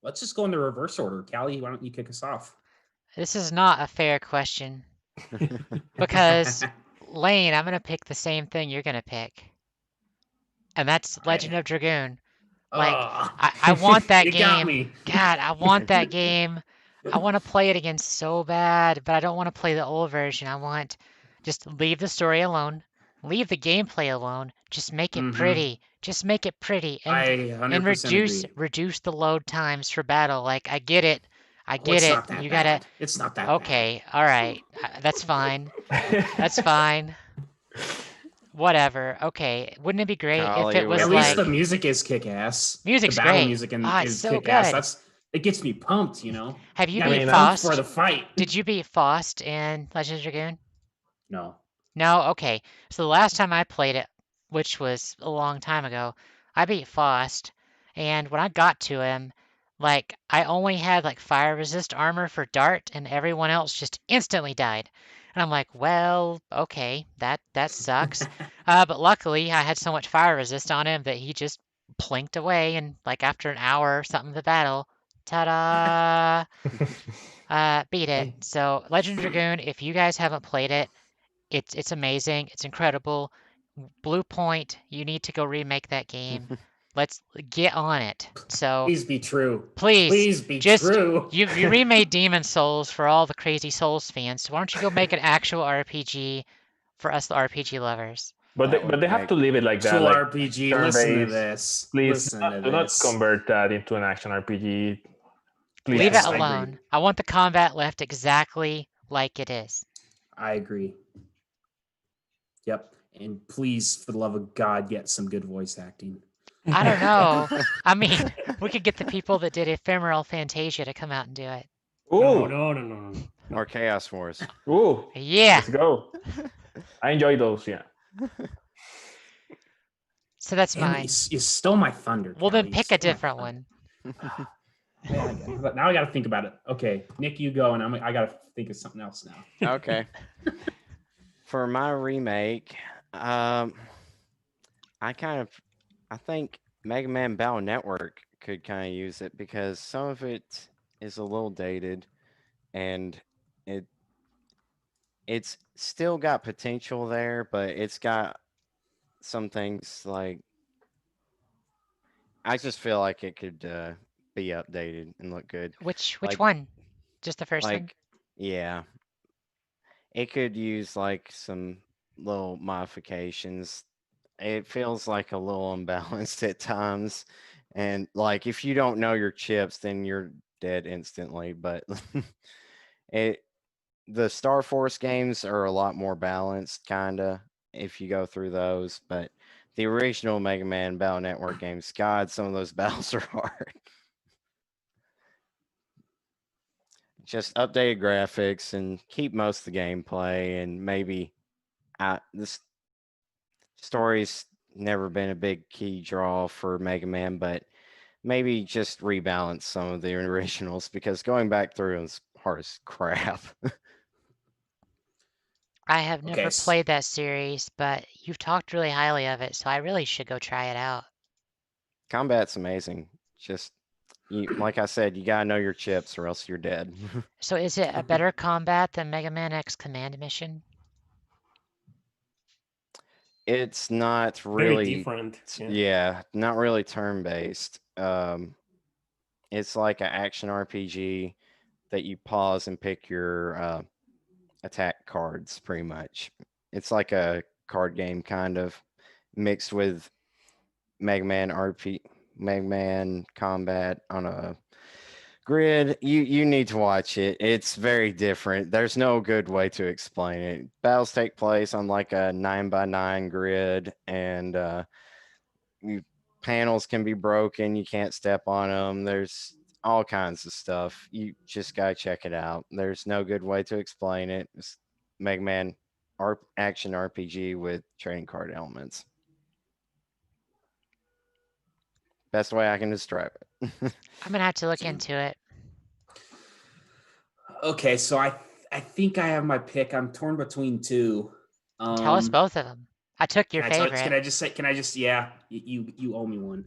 Let's just go in the reverse order. Callie, why don't you kick us off? This is not a fair question because Lane, I'm gonna pick the same thing you're gonna pick, and that's Legend of Dragoon. Like, Ugh. I want that You got game. me. God, I want that game. I want to play it again so bad, but I don't want to play the old version. I want just leave the story alone, leave the gameplay alone. Just make it Mhm. pretty. Just make it pretty, I and 100% agree. reduce the load times for battle. Like, I get it. I Oh, get it's it. not that You gotta. bad. It's not that Okay, all right. That's fine. That's fine. Whatever. Okay. Wouldn't it be great Kyle, if it you was bad. At would least like the music is kick ass. music's The battle great? music Ah, it's is so kick ass. good. It gets me pumped, you know. Have you Got me beat pumped for Faust? the fight. Did you beat Faust in Legend of Dragoon? No. No? Okay. So the last time I played it, which was a long time ago, I beat Faust, and when I got to him, like I only had like fire resist armor for Dart, and everyone else just instantly died. And I'm like, well, okay, that sucks. But luckily I had so much fire resist on him that he just plinked away, and like after an hour or something of the battle, ta-da! Beat it. Hey. So Legend of Dragoon, if you guys haven't played it, it's amazing. It's incredible. Blue Point, you need to go remake that game. Let's get on it. So Please be true. please, Please be just true. you remade Demon Souls for all the crazy Souls fans. So why don't you go make an actual RPG for us, the RPG lovers? But That would they have make- to leave it like that. Actual Like RPG. Listen to turn-based. this. Please Listen to do not this. convert that into an action RPG. Please Leave Yes, it I agree. alone. I want the combat left exactly like it is. I agree. Yep. And please, for the love of God, get some good voice acting. I don't know. I mean, we could get the people that did Ephemeral Fantasia to come out and do it. No, Ooh, no. Or Chaos Wars. ooh, Yeah. let's go. I enjoy those. Yeah. So that's Damn it, mine. you stole my thunder. Well, then Callie. You pick a stole my different thunder. one. But now I got to think about it. Okay, Nick, you go, and I got to think of something else now. Okay. For my remake, I think Mega Man Battle Network could kind of use it because some of it is a little dated, and it's still got potential there, but it's got some things like I just feel like it could be updated and look good. Which Like- one? Just the first one? Like, yeah, it could use like some little modifications. It feels like a little unbalanced at times, and like if you don't know your chips, then you're dead instantly. But the Star Force games are a lot more balanced, kinda, if you go through those. But the original Mega Man Battle Network games, God, some of those battles are hard. Just updated graphics and keep most of the gameplay, and maybe this story's never been a big key draw for Mega Man, but maybe just rebalance some of the originals because going back through is hard as crap. I have Okay, never s- played that series, but you've talked really highly of it, so I really should go try it out. Combat's amazing. Just like I said, you gotta know your chips or else you're dead. So is it a better combat than Mega Man X Command Mission? It's not Very really different. yeah, not really turn-based. It's like an action RPG that you pause and pick your attack cards pretty much. It's like a card game kind of mixed with Mega Man Combat on a Grid, you need to watch it. It's very different. There's no good way to explain it. Battles take place on like a 9x9 grid, and panels can be broken. You can't step on them. There's all kinds of stuff. You just gotta check it out. There's no good way to explain it. It's Mega Man action RPG with trading card elements. Best way I can describe it. I'm gonna have to look into it. Okay, so I think I have my pick. I'm torn between two. Tell us both of them. I took your Can I tell- favorite. Can I just say? Can I just? Yeah, you owe me one.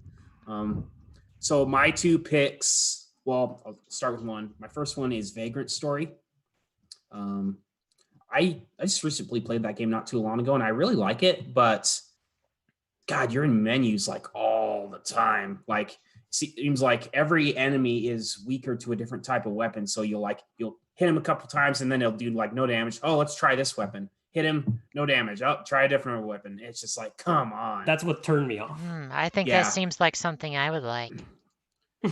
So my two picks. Well, I'll start with one. My first one is Vagrant Story. I just recently played that game not too long ago, and I really like it. But God, you're in menus like all the time. Like seems like every enemy is weaker to a different type of weapon. So you'll hit him a couple times, and then he'll do like no damage. Oh, let's try this weapon. Hit him, no damage. Oh, try a different weapon. It's just like, come on. That's what turned me off. I think Yeah. that seems like something I would like.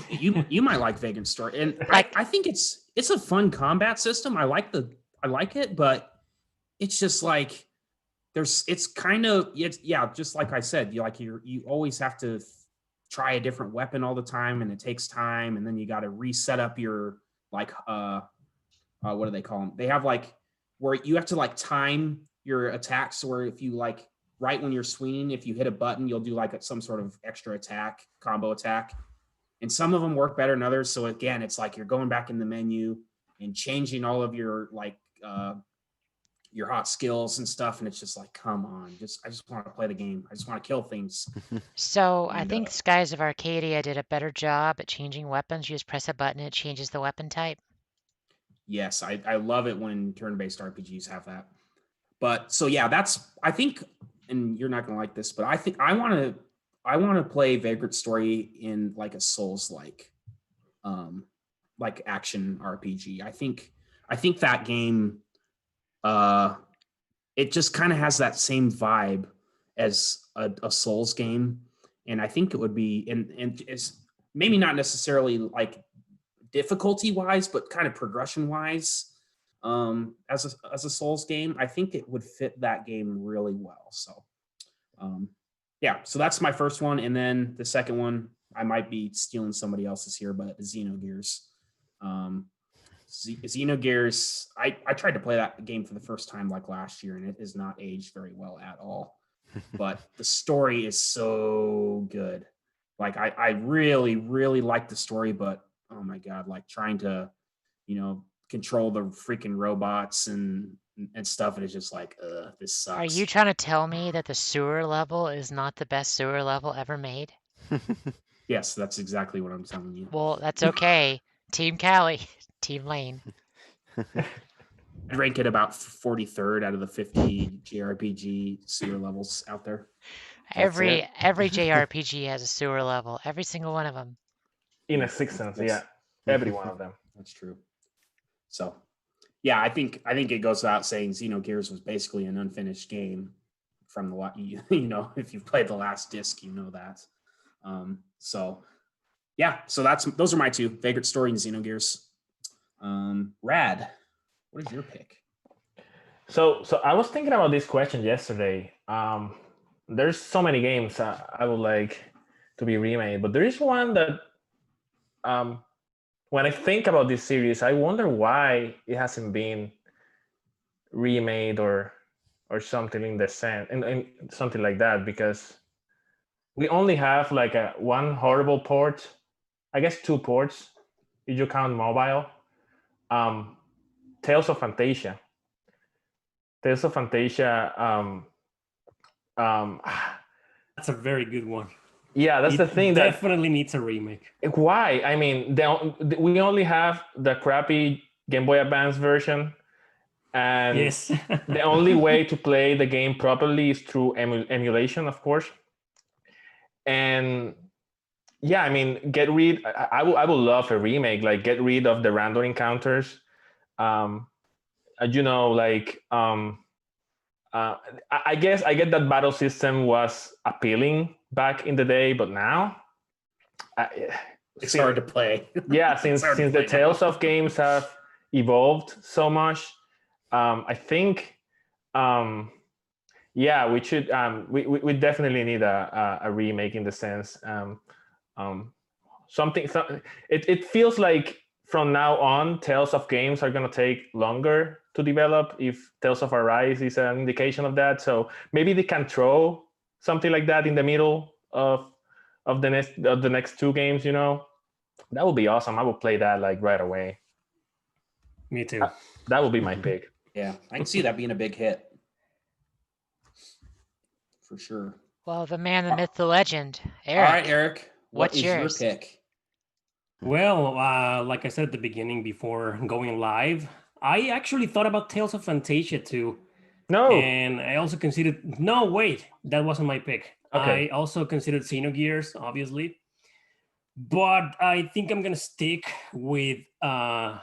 You might like Vagrant Story, and I think it's a fun combat system. I like it, but it's just like it's just like I said, you always have to try a different weapon all the time, and it takes time, and then you got to reset up your what do they call them? They have like where you have to like time your attacks, where if you like right when you're swinging, if you hit a button, you'll do like some sort of extra attack, combo attack. And some of them work better than others. So again, it's like you're going back in the menu and changing all of your your hot skills and stuff. And it's just like, come on, I just want to play the game. I just want to kill things. So I think Skies of Arcadia did a better job at changing weapons. You just press a button, it changes the weapon type. Yes, I love it when turn-based RPGs have that. But so yeah, I think, and you're not gonna like this, but I think I want to play Vagrant Story in like a Souls-like action RPG. I think that game it just kind of has that same vibe as a Souls game, and I think it would be and it's maybe not necessarily like difficulty wise, but kind of progression wise. As a Souls game, I think it would fit that game really well. So yeah, so that's my first one. And then the second one, I might be stealing somebody else's here, but Xenogears. Xenogears, I tried to play that game for the first time like last year, and it is not aged very well at all. But the story is so good. Like I really, really like the story, but oh my God, like trying to, control the freaking robots and stuff, and it's just like, this sucks. Are you trying to tell me that the sewer level is not the best sewer level ever made? Yes, that's exactly what I'm telling you. Well, that's okay. Team Cali, Team Lane. I'd rank it about 43rd out of the 50 JRPG sewer levels out there. Every JRPG has a sewer level. Every single one of them. In a sixth sense, yeah. Every one of them. That's true. So, yeah, I think it goes without saying Xenogears was basically an unfinished game from the if you've played the last disc, you know that. So yeah, so those are my two, Vagrant Story and Xenogears. Rad, what is your pick? So I was thinking about this question yesterday. There's so many games I would like to be remade, but there is one that when I think about this series, I wonder why it hasn't been remade or something in the sense and something like that, because we only have like one horrible port, I guess 2 ports if you count mobile. Tales of Fantasia. Tales of Fantasia. That's a very good one. Yeah, that's the thing. That definitely needs a remake. Why? I mean, we only have the crappy Game Boy Advance version, and yes. The only way to play the game properly is through emulation, of course. And yeah, I mean, I would love a remake. Like, get rid of the random encounters. I guess I get that battle system was appealing back in the day, but now It's hard to play. Yeah, It's since hard to since the play now. Tales of games have evolved so much, I think, yeah, we should we definitely need a remake in the sense, something. It feels like from now on, Tales of games are gonna take longer to develop. If Tales of Arise is an indication of that, so maybe they can throw something like that in the middle of the next two games. That would be awesome. I would play that like right away. Me too. That would be my pick. Yeah, I can see that being a big hit. For sure. Well, the man, the myth, the legend, All right, Eric. Eric, what what's is yours? your pick? Well, like I said at the beginning before going live, I actually thought about Tales of Fantasia too. No. And I also considered, no, wait, that wasn't my pick. Okay. I also considered Xenogears, obviously. But I think I'm going to stick with, I'm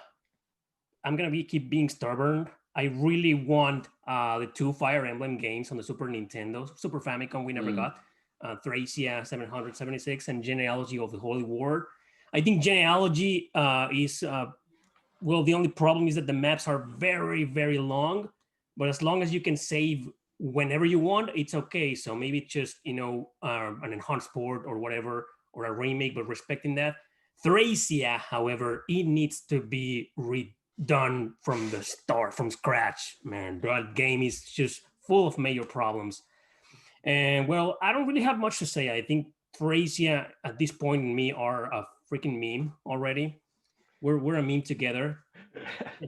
going to keep being stubborn. I really want the two Fire Emblem games on the Super Nintendo, Super Famicom we never got, Thracia 776 and Genealogy of the Holy War. I think Genealogy is, well, the only problem is that the maps are very, very long, but as long as you can save whenever you want, it's okay. So maybe it's just, an enhanced port or whatever, or a remake, but respecting that. Thracia, however, it needs to be redone from the start, from scratch, man. That game is just full of major problems. And well, I don't really have much to say. I think Thracia at this point and me are a freaking meme already. We're a meme together.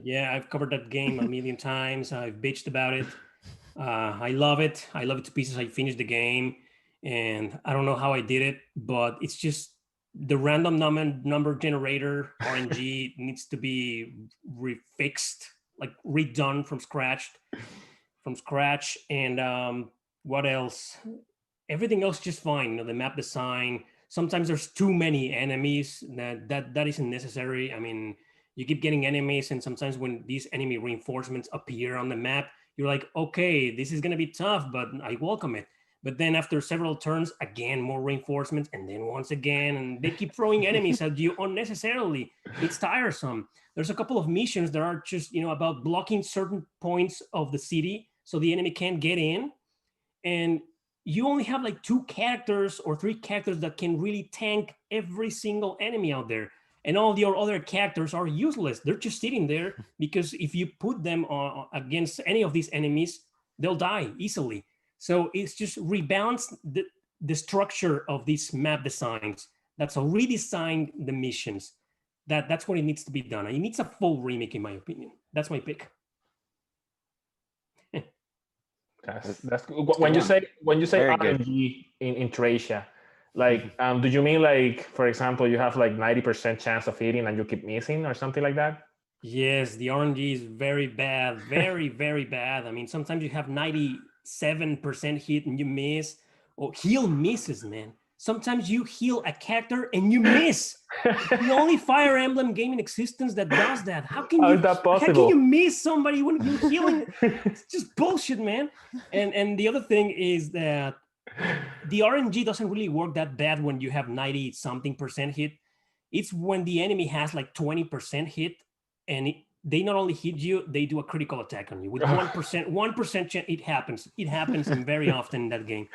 Yeah, I've covered that game a million times. I've bitched about it. I love it. I love it to pieces. I finished the game, and I don't know how I did it, but it's just the random number generator RNG needs to be refixed, like redone from scratch. And what else? Everything else just fine. The map design. Sometimes there's too many enemies that isn't necessary. I mean, you keep getting enemies, and sometimes when these enemy reinforcements appear on the map, you're like, okay, this is gonna be tough, but I welcome it. But then after several turns, again, more reinforcements, and then once again, and they keep throwing enemies at you unnecessarily. It's tiresome. There's a couple of missions that are just, about blocking certain points of the city so the enemy can't get in. And you only have like 2 characters or 3 characters that can really tank every single enemy out there. And all your other characters are useless. They're just sitting there because if you put them against any of these enemies, they'll die easily. So it's just rebalance the structure of these map designs. That's a redesign the missions. That's what it needs to be done. It needs a full remake, in my opinion. That's my pick. That's when you say Very good. RNG in Thracia, like, do you mean like, for example, you have like 90% chance of hitting and you keep missing or something like that? Yes, the RNG is very bad, very, very bad. I mean, sometimes you have 97% hit and you miss, or heal misses, man. Sometimes you heal a character and you miss. The only Fire Emblem game in existence that does that. How can How is that How can possible? you miss somebody when you're healing? It's just bullshit, man. And the other thing is that the RNG doesn't really work that bad when you have 90-something% hit. It's when the enemy has like 20% hit, and they not only hit you, they do a critical attack on you with 1% chance. It happens and very often in that game.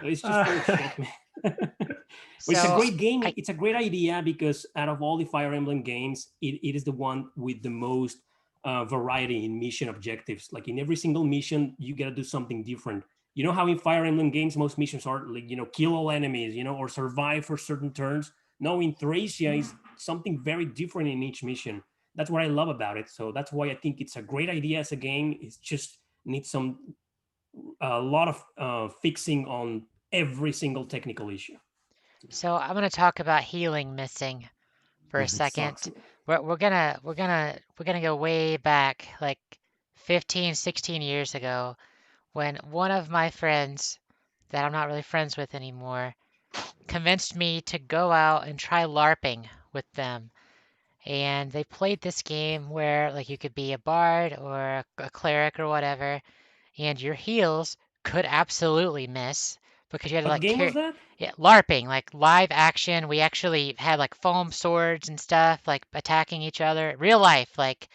It's just bullshit, man. But it's a great game. It's a great idea because out of all the Fire Emblem games, it is the one with the most variety in mission objectives. Like in every single mission, you got to do something different. You know how in Fire Emblem games, most missions are like, kill all enemies, or survive for certain turns. No, in Thracia is something very different in each mission. That's what I love about it. So that's why I think it's a great idea as a game. It just needs a lot of fixing on every single technical issue. So I'm gonna talk about healing missing for a second. We're gonna go way back, like 15, 16 years ago, when one of my friends that I'm not really friends with anymore convinced me to go out and try LARPing with them. And they played this game where like you could be a bard or a cleric or whatever, and your heals could absolutely miss, because you had to What like game was carry. that? Yeah, LARPing, like live action. We actually had like foam swords and stuff, like attacking each other. Real life, like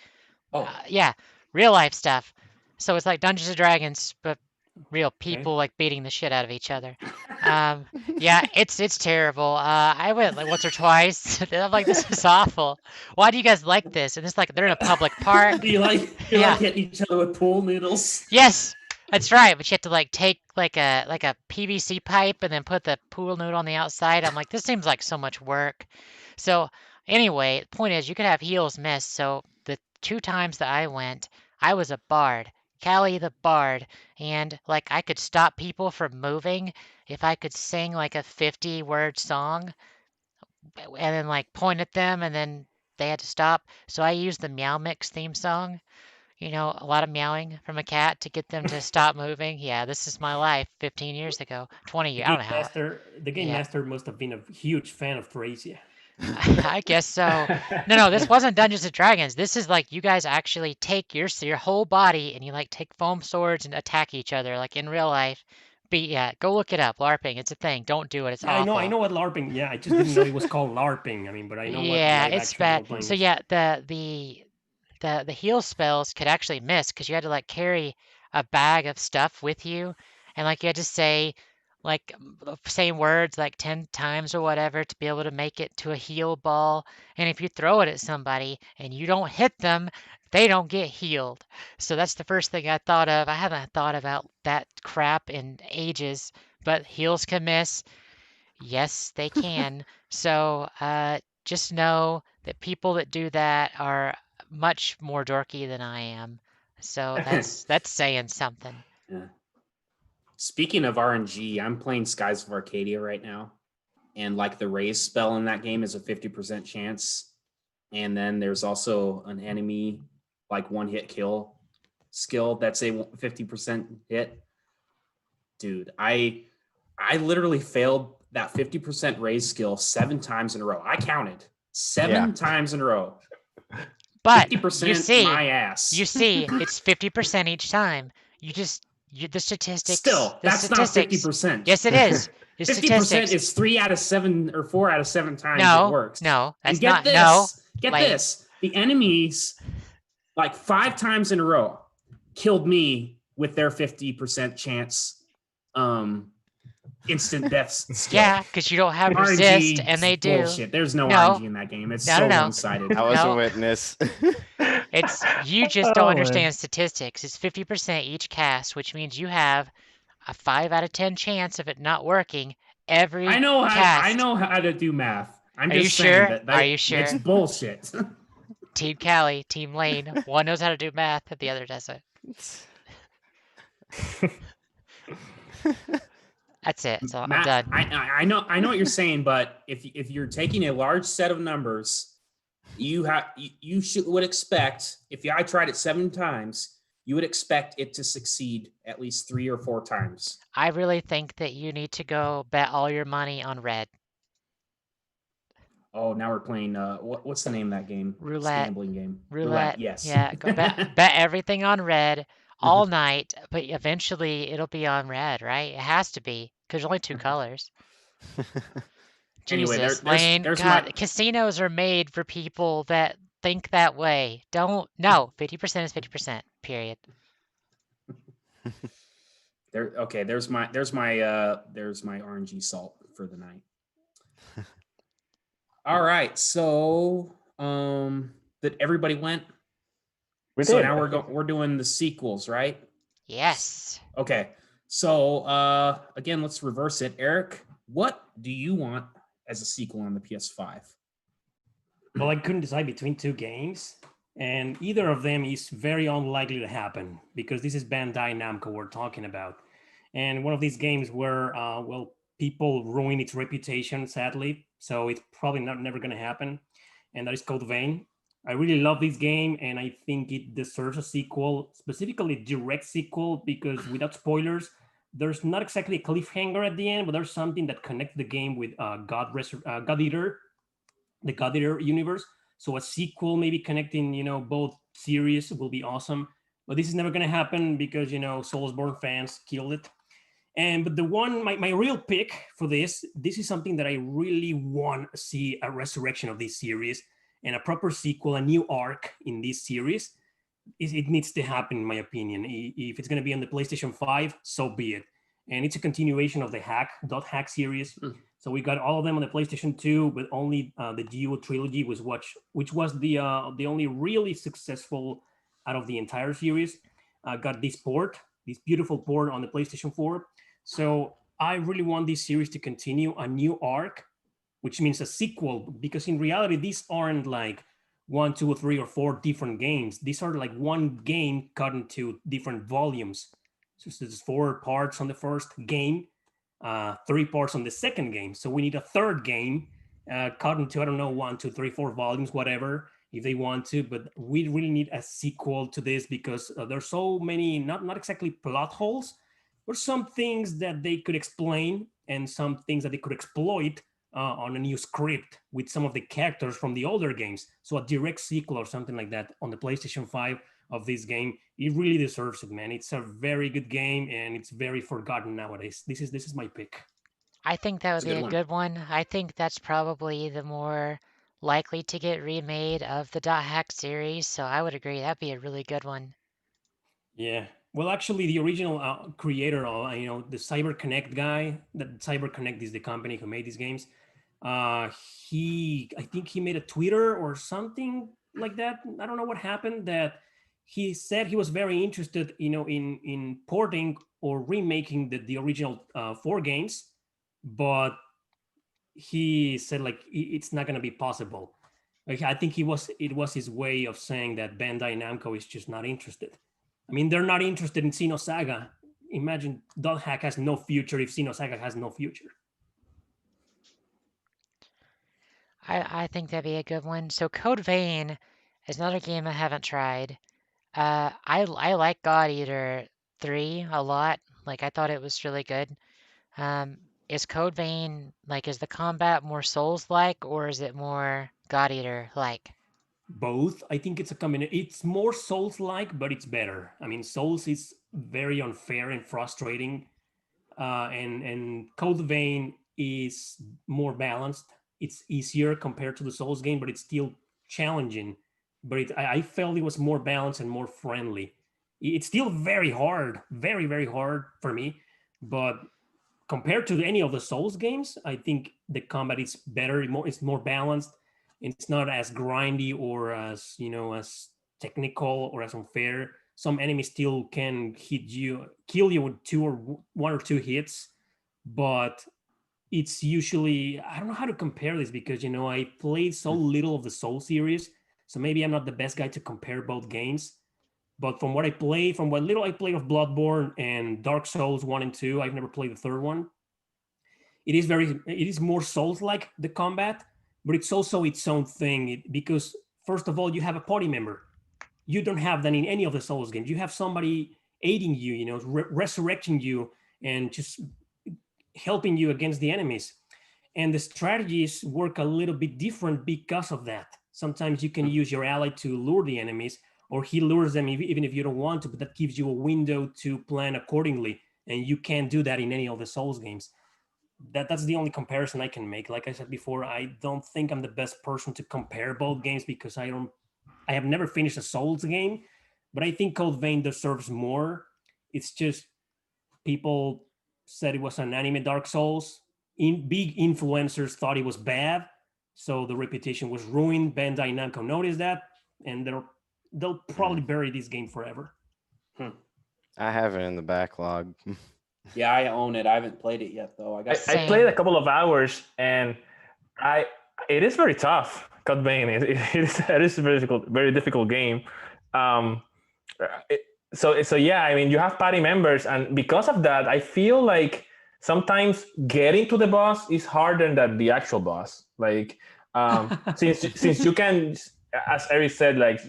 Oh, yeah, real life stuff. So it's like Dungeons and Dragons, but real Okay. people like beating the shit out of each other. Um, yeah, it's terrible. I went like once or twice. And I'm like, this is awful. Why do you guys like this? And it's like they're in a public park. do you Yeah. like hitting each other with pool noodles? Yes, that's right. But you have to like take like a PVC pipe and then put the pool noodle on the outside. I'm like, this seems like so much work. So anyway, the point is you could have heels miss. So the 2 times that I went, I was a bard. Callie the bard, and like I could stop people from moving if I could sing like a 50-word song and then like point at them and then they had to stop. So I used the Meow Mix theme song, a lot of meowing from a cat to get them to stop moving. Yeah, this is my life 15 years ago, 20 The years. I game don't know how. master, the game Yeah, master must have been a huge fan of Thracia. I guess so. No, this wasn't Dungeons and Dragons. This is like you guys actually take your whole body and you like take foam swords and attack each other like in real life. Yeah, go look it up. LARPing, it's a thing. Don't do it. It's Yeah, I awful. know what LARPing. Yeah, I just didn't know it was called LARPing. I mean, but I know what Yeah, live it's action bad. role playing So is. yeah, the heal spells could actually miss because you had to like carry a bag of stuff with you, and like you had to say like the same words like 10 times or whatever to be able to make it to a heal ball. And if you throw it at somebody and you don't hit them, they don't get healed. So that's the first thing I thought of. I haven't thought about that crap in ages, but heals can miss. Yes, they can. So just know that people that do that are much more dorky than I am. So that's saying something. Yeah. Speaking of RNG, I'm playing Skies of Arcadia right now, and like the raise spell in that game is a 50% chance, and then there's also an enemy like one hit kill skill that's a 50% hit. Dude, I literally failed that 50% raise skill 7 times in a row. I counted 7 times in a row. But 50% my ass. you see, it's 50% each time. The Still, that's not statistics. 50%. Yes, it is. The 50% statistics. is 3 out of 7 or 4 out of 7 times it No, works. no, And that's get not. this, No, get Lane. this. The enemies, like 5 times in a row, killed me with their 50% chance instant death skill. Yeah, because you don't have RNG resist, and they do. bullshit. There's no, No. RNG in that game. It's No, so no, no. one-sided. I was No. a witness. It's you just don't Oh, understand man. statistics. It's 50% each cast, which means you have a 5 out of 10 chance of it not working every I know cast. how to do math. I'm Are you just saying sure? that Are you it's sure? bullshit. Team Callie, Team Lane. One knows how to do math, and the other doesn't. That's it. So I'm Matt, done. I know what you're saying, but if you're taking a large set of numbers, you would expect I tried it 7 times, you would expect it to succeed at least 3 or 4 times. I really think that you need to go bet all your money on red. Oh, now we're playing. What's the name of that game? Roulette. Gambling game. Roulette. Yes. Yeah, go bet everything on red all night, but eventually it'll be on red, right? It has to be because there's only 2 colors. Anyway, Jesus, there's Lane. there's God, my casinos are made for people that think that way. No, 50% is 50%. Period. there. Okay, there's my RNG salt for the night. All right, so that everybody went. We So did. now we're doing the sequels, right? Yes. Okay. So again, let's reverse it. Eric, what do you want as a sequel on the PS5? Well, I couldn't decide between 2 games, and either of them is very unlikely to happen because this is Bandai Namco we're talking about. And one of these games where, people ruin its reputation, sadly. So it's probably never going to happen. And that is Code Vein. I really love this game, and I think it deserves a sequel, specifically a direct sequel, because without spoilers, there's not exactly a cliffhanger at the end, but there's something that connects the game with God Eater, the God Eater universe. So a sequel, maybe connecting, both series will be awesome. But this is never going to happen because, Soulsborne fans killed it. But the one, my real pick for this is something that I really want to see, a resurrection of this series and a proper sequel, a new arc in this series. It needs to happen, in my opinion. If it's going to be on the PlayStation 5, so be it. And it's a continuation of the Hack series. So we got all of them on the PlayStation 2, but only the Duo trilogy which was the only really successful out of the entire series. Got this beautiful port on the PlayStation 4. So I really want this series to continue, a new arc, which means a sequel, because in reality, these aren't like 1, 2, 3, or 4 different games. These are like one game cut into different volumes. So there's 4 parts on the first game, 3 parts on the second game. So we need a third game cut into, I don't know, 1, 2, 3, 4 volumes, whatever, if they want to. But we really need a sequel to this because there's so many, not exactly plot holes, but some things that they could explain and some things that they could exploit on a new script with some of the characters from the older games. So a direct sequel or something like that on the PlayStation 5 of this game, it really deserves it, man. It's a very good game and it's very forgotten nowadays. This is my pick. I think that would It's a be good a one. good one. I think that's probably the more likely to get remade of the Dot Hack series, so I would agree that'd be a really good one. Yeah. Well, actually, the original creator, the CyberConnect guy, that CyberConnect is the company who made these games. I think he made a Twitter or something like that. I don't know what happened. That he said he was very interested, in porting or remaking the original 4 games, but he said like it's not going to be possible. Like, I think it was his way of saying that Bandai Namco is just not interested. I mean, they're not interested in Xenosaga. Imagine Dot Hack has no future if Xenosaga has no future. I think that'd be a good one. So Code Vein is another game I haven't tried. I like God Eater 3 a lot. Like I thought it was really good. Is Code Vein like is the combat more Souls-like or is it more God Eater like? Both. I think it's a combination. It's more Souls-like, but it's better. I mean, Souls is very unfair and frustrating, and Code Vein is more balanced. It's easier compared to the Souls game, but it's still challenging. But I felt it was more balanced and more friendly. It's still very hard, very very hard for me, but compared to any of the Souls games, I think the combat is better. It's more balanced. It's not as grindy or as as technical or as unfair. Some enemies still can kill you with 1 or 2 hits, but it's usually, I don't know how to compare this because I played so little of the Soul series, so maybe I'm not the best guy to compare both games. But from what little I played of Bloodborne and Dark Souls 1 and 2, I've never played the third one. It is more Souls-like, the combat, but it's also its own thing because first of all, you have a party member. You don't have that in any of the Souls games. You have somebody aiding you, resurrecting you and just helping you against the enemies. And the strategies work a little bit different because of that. Sometimes you can use your ally to lure the enemies, or he lures them even if you don't want to, but that gives you a window to plan accordingly. And you can't do that in any of the Souls games. That's the only comparison I can make. Like I said before, I don't think I'm the best person to compare both games because I have never finished a Souls game, but I think Code Vein deserves more. It's just people said it was an anime Dark Souls. Big influencers thought it was bad, so the reputation was ruined. Bandai Namco noticed that, and they'll probably bury this game forever. I have it in the backlog. Yeah, I own it. I haven't played it yet, though. I played a couple of hours, and it is very tough. Code Vein, it is a very difficult game. So yeah, I mean, you have party members, and because of that, I feel like sometimes getting to the boss is harder than the actual boss. Like, since you can, as Eric said, like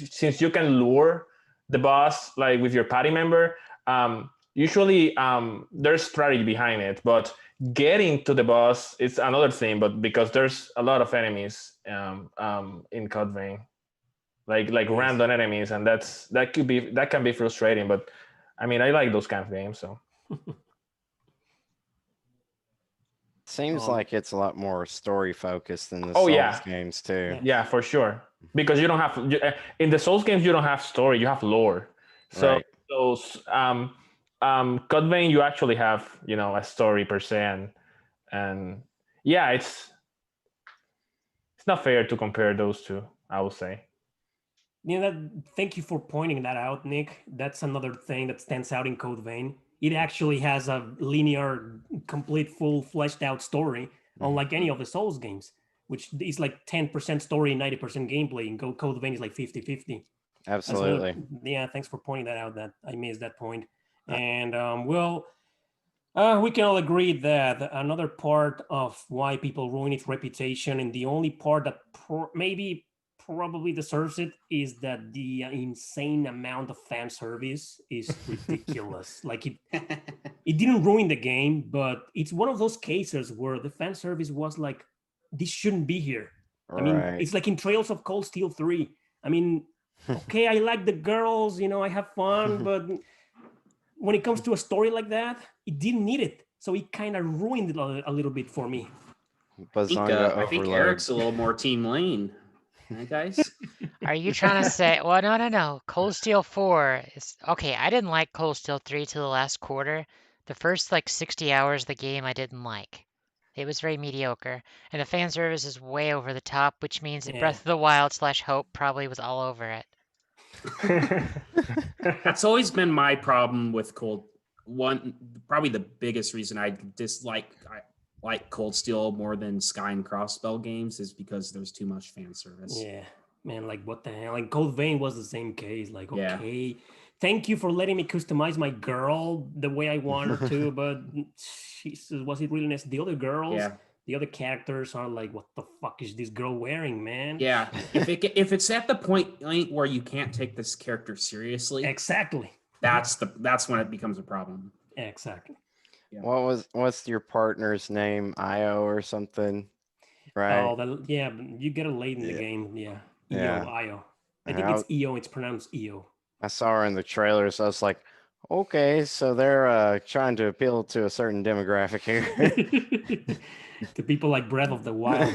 since you can lure the boss like with your party member, usually there's strategy behind it, but getting to the boss is another thing. But because there's a lot of enemies in Code Vein, like random enemies, and that can be frustrating. But I mean, I like those kind of games. So seems like it's a lot more story focused than the Oh, Souls yeah. games too. Yeah, for sure. Because you don't have in the Souls games you don't have story, you have lore. So Right. those Code Vein you actually have a story per se, and yeah, it's not fair to compare those two, I would say. Thank you for pointing that out, Nick. That's another thing that stands out in Code Vein. It actually has a linear, complete, full, fleshed out story, unlike any of the Souls games, which is like 10% story, 90% gameplay. And Code Vein is like 50-50. Absolutely. Yeah, thanks for pointing that out. That I missed that point. And we can all agree that another part of why people ruin its reputation, and the only part that probably deserves it, is that the insane amount of fan service is ridiculous. Like it didn't ruin the game, but it's one of those cases where the fan service was like, this shouldn't be here. I mean, it's like in Trails of Cold Steel 3. I mean, okay, I like the girls, I have fun, but when it comes to a story like that, it didn't need it. So it kind of ruined it a little bit for me. I think Erick's a little more Team Lane. Right, guys? Are you trying to say, well, no. Cold Steel 4 is, okay, I didn't like Cold Steel 3 till the last quarter. The first, 60 hours of the game I didn't like. It was very mediocre. And the fan service is way over the top, which means that Breath of the Wild / Hope probably was all over it. That's always been my problem with probably the biggest reason I like Cold Steel more than Sky and Crossbell games is because there's too much fan service. Yeah, man, like what the hell? Like Code Vein was the same case. Like, okay, thank you for letting me customize my girl the way I want her to, but Jesus, was it really necessary? The other girls, the other characters are like, what the fuck is this girl wearing, man? Yeah, if it's at the point where you can't take this character seriously, exactly, that's when it becomes a problem. Exactly. Yeah. What's your partner's name? Io or something, right? Oh, you get it late in the game. Io. I think it's Io. It's pronounced Io. I saw her in the trailer, so I was like, okay, so they're trying to appeal to a certain demographic here. To people like Breath of the Wild.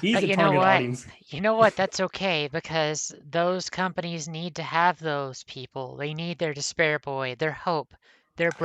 He's a target audience. You know what? That's okay, because those companies need to have those people. They need their despair boy, their hope, their